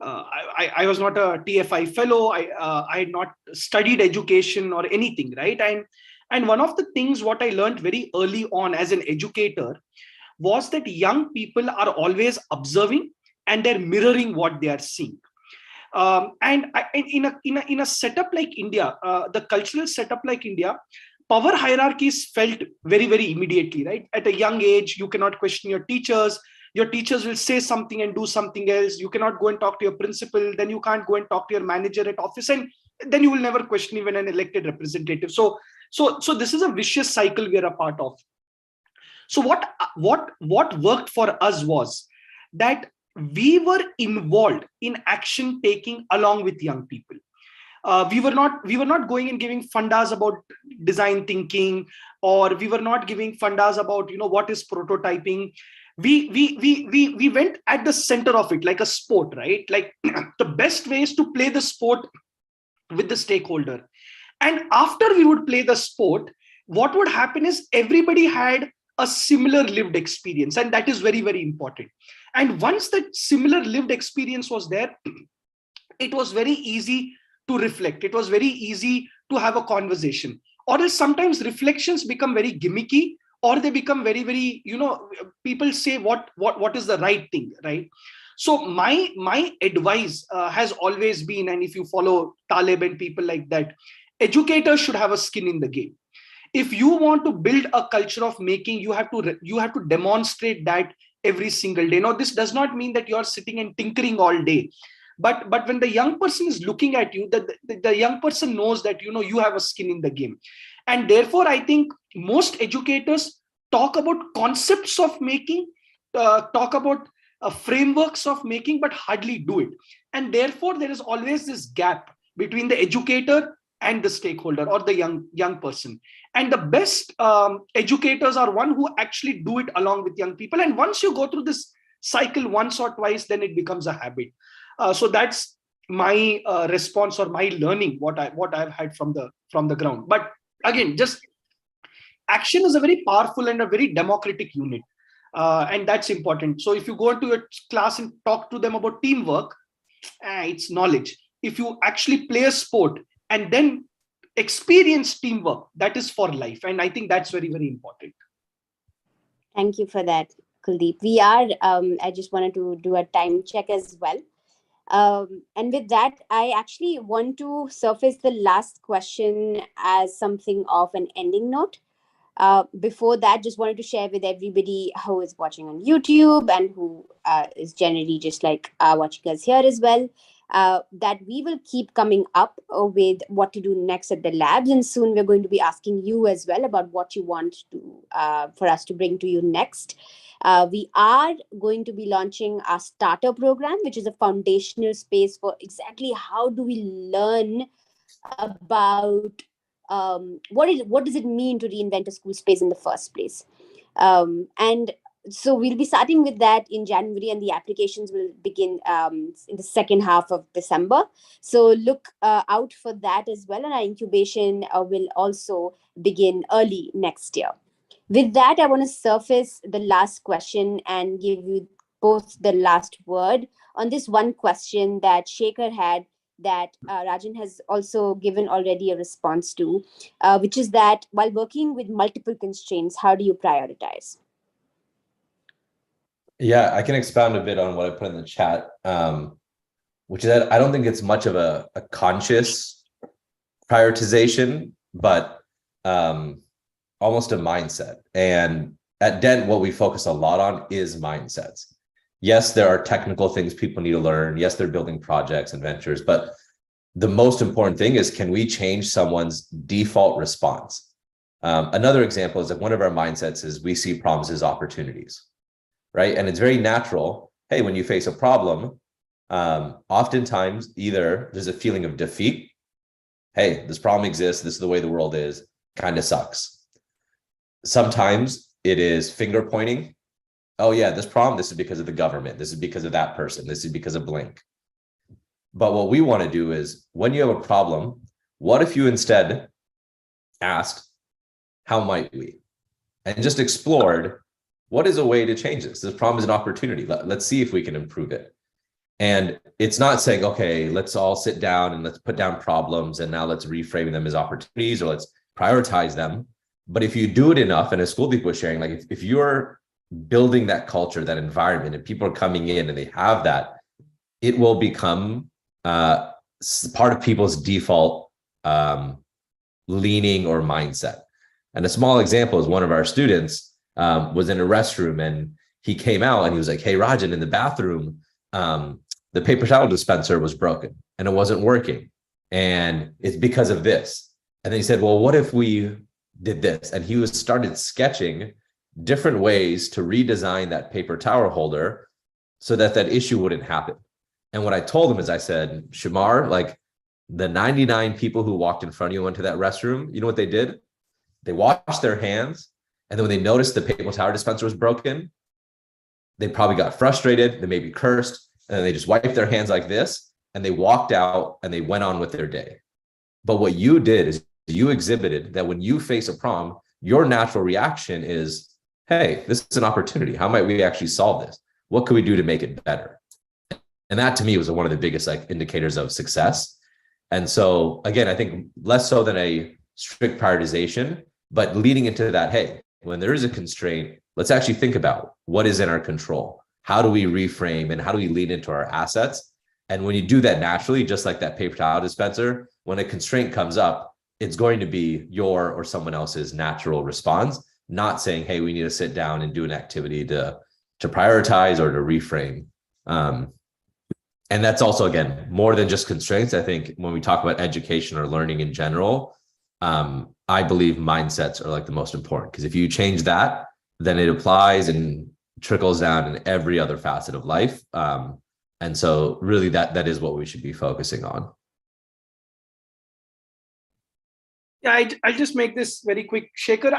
Speaker 3: I was not a TFI fellow. I had not studied education or anything, right? And one of the things what I learned very early on as an educator was that young people are always observing and they're mirroring what they are seeing. In a setup like India, the cultural setup like India, power hierarchies felt very, very immediately, right? At a young age, you cannot question your teachers. Your teachers will say something and do something else. You cannot go and talk to your principal. Then you can't go and talk to your manager at office. And then you will never question even an elected representative. So this is a vicious cycle we are a part of. So what worked for us was that we were involved in action taking along with young people. We were not going and giving fundas about design thinking, or we were not giving fundas about what is prototyping. We went at the center of it like a sport, right? Like the best way is to play the sport with the stakeholder. And after we would play the sport, what would happen is everybody had a similar lived experience, and that is very, very important. And once that similar lived experience was there, it was very easy to reflect. It was very easy to have a conversation. Or else sometimes reflections become very gimmicky, or they become very, very, people say what is the right thing, right? So my advice has always been, and if you follow Taleb and people like that, educators should have a skin in the game. If you want to build a culture of making, you have to demonstrate that every single day. Now, this does not mean that you are sitting and tinkering all day, but when the young person is looking at you, the young person knows that you have a skin in the game. And therefore, I think most educators talk about concepts of making, talk about frameworks of making, but hardly do it. And therefore, there is always this gap between the educator and the stakeholder or the young person. And the best educators are one who actually do it along with young people. And once you go through this cycle once or twice, then it becomes a habit. So that's my response or my learning, what I've had from the ground. But again, just action is a very powerful and a very democratic unit. And that's important. So if you go into a class and talk to them about teamwork, it's knowledge. If you actually play a sport and then experience teamwork, that is for life. And I think that's very, very important.
Speaker 1: Thank you for that, Kuldeep. We are, I just wanted to do a time check as well. And with that, I actually want to surface the last question as something of an ending note. Before that, just wanted to share with everybody who is watching on YouTube and who is generally just like watching us here as well. that we will keep coming up with what to do next at the labs. And soon we're going to be asking you as well about what you want to for us to bring to you next. We are going to be launching our starter program, which is a foundational space for exactly how do we learn about what does it mean to reinvent a school space in the first place. And so we'll be starting with that in January, and the applications will begin in the second half of December. So look out for that as well. And our incubation will also begin early next year. With that, I want to surface the last question and give you both the last word on this one question that Shekhar had, that Rajan has also given already a response to, which is that while working with multiple constraints, how do you prioritize?
Speaker 2: Yeah, I can expound a bit on what I put in the chat, which is that I don't think it's much of a conscious prioritization, but almost a mindset. And at Dent, what we focus a lot on is mindsets. Yes, there are technical things people need to learn. Yes, they're building projects and ventures, but the most important thing is, can we change someone's default response? Another example is that one of our mindsets is we see problems as opportunities, right? And it's very natural. Hey, when you face a problem, oftentimes either there's a feeling of defeat. Hey, this problem exists. This is the way the world is. Kind of sucks. Sometimes it is finger pointing. Oh yeah, this problem, this is because of the government. This is because of that person. This is because of blank. But what we want to do is, when you have a problem, what if you instead asked, how might we? And just explored, what is a way to change this? This problem is an opportunity. Let's see if we can improve it. And it's not saying, okay, let's all sit down and let's put down problems and now let's reframe them as opportunities, or let's prioritize them. But if you do it enough, and as Kuldeep was sharing, like if you're building that culture, that environment, and people are coming in and they have that, it will become part of people's default leaning or mindset. And a small example is one of our students was in a restroom, and he came out and he was like, hey, Rajan, in the bathroom, the paper towel dispenser was broken and it wasn't working. And it's because of this. And then he said, well, what if we did this? And he started sketching different ways to redesign that paper towel holder so that that issue wouldn't happen. And what I told him is, I said, Shamar, like the 99 people who walked in front of you into that restroom, you know what they did? They washed their hands. And then when they noticed the paper towel dispenser was broken, they probably got frustrated. They maybe cursed, and then they just wiped their hands like this, and they walked out and they went on with their day. But what you did is you exhibited that when you face a problem, your natural reaction is, hey, this is an opportunity. How might we actually solve this? What could we do to make it better? And that to me was one of the biggest indicators of success. And so again, I think less so than a strict prioritization, but leading into that, hey, when there is a constraint, let's actually think about what is in our control. How do we reframe and how do we lean into our assets? And when you do that naturally, just like that paper towel dispenser, when a constraint comes up, it's going to be your or someone else's natural response, not saying, hey, we need to sit down and do an activity to prioritize or to reframe. And that's also, again, more than just constraints. I think when we talk about education or learning in general, I believe mindsets are like the most important, because if you change that, then it applies and trickles down in every other facet of life. And so really that is what we should be focusing on.
Speaker 3: Yeah, I'll just make this very quick. Shekhar,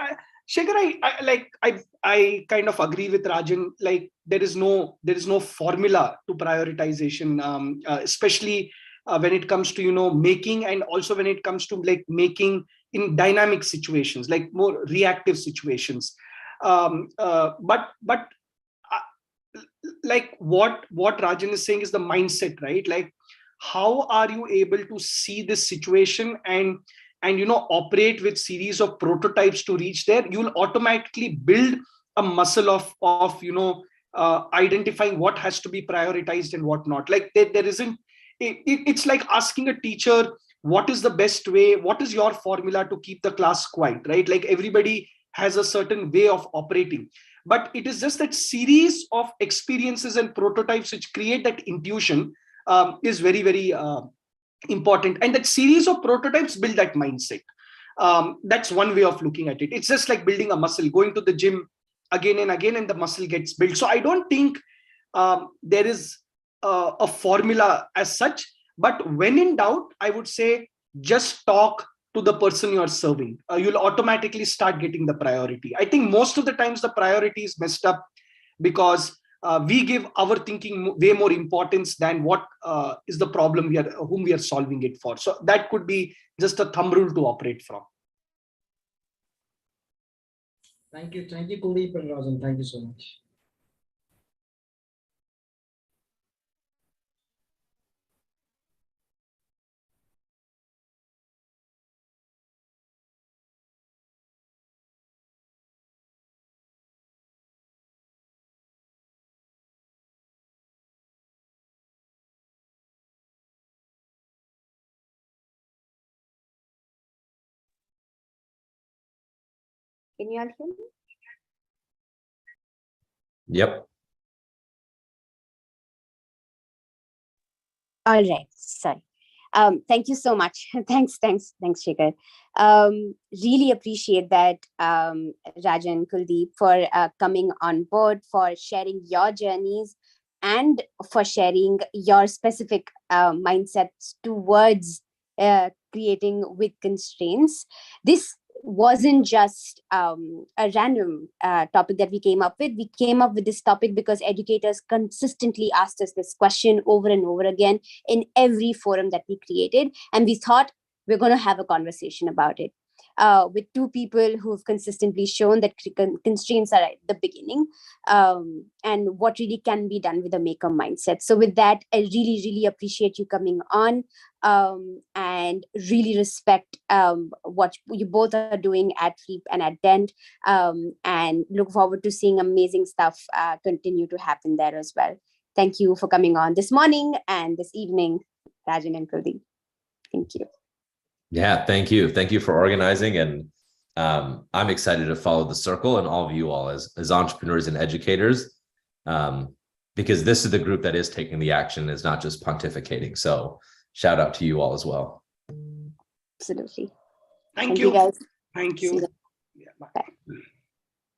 Speaker 3: I kind of agree with Rajan. Like there is no formula to prioritization, especially when it comes to making, and also when it comes to like making in dynamic situations, like more reactive situations. But like what Rajan is saying is the mindset, right? Like how are you able to see this situation and operate with series of prototypes to reach there? You'll automatically build a muscle of identifying what has to be prioritized and what not. Like there isn't, it's like asking a teacher, what is the best way, what is your formula to keep the class quiet, right? Like everybody has a certain way of operating, but it is just that series of experiences and prototypes which create that intuition is very, very important. And that series of prototypes build that mindset. That's one way of looking at it. It's just like building a muscle, going to the gym again and again, and the muscle gets built. So I don't think there is a formula as such, but when in doubt, I would say just talk to the person you are serving. You'll automatically start getting the priority. I think most of the times the priority is messed up because we give our thinking way more importance than what is the problem whom we are solving it for. So that could be just a thumb rule to operate from.
Speaker 5: Thank you, Kuldeep and Rajan. Thank you so much.
Speaker 1: Can you all hear me?
Speaker 2: Yep.
Speaker 1: All right. Sorry. Thank you so much. Thanks, Shekhar. Really appreciate that, Rajan, Kuldeep, for coming on board, for sharing your journeys, and for sharing your specific mindsets towards creating with constraints. This wasn't just a random topic that we came up with. We came up with this topic because educators consistently asked us this question over and over again in every forum that we created. And we thought we're going to have a conversation about it with two people who've consistently shown that constraints are at the beginning and what really can be done with a maker mindset. So with that, I really, really appreciate you coming on and really respect what you both are doing at Fleep and at Dent, and look forward to seeing amazing stuff continue to happen there as well. Thank you for coming on this morning and this evening, Rajan and Kuldeep. Thank you.
Speaker 2: Yeah, thank you. Thank you for organizing. And I'm excited to follow the circle and all of you all as entrepreneurs and educators, because this is the group that is taking the action, is not just pontificating. So shout out to you all as well.
Speaker 1: Absolutely.
Speaker 3: Thank you
Speaker 1: guys.
Speaker 3: Thank you.
Speaker 1: See you.
Speaker 3: Yeah, bye.
Speaker 1: Bye.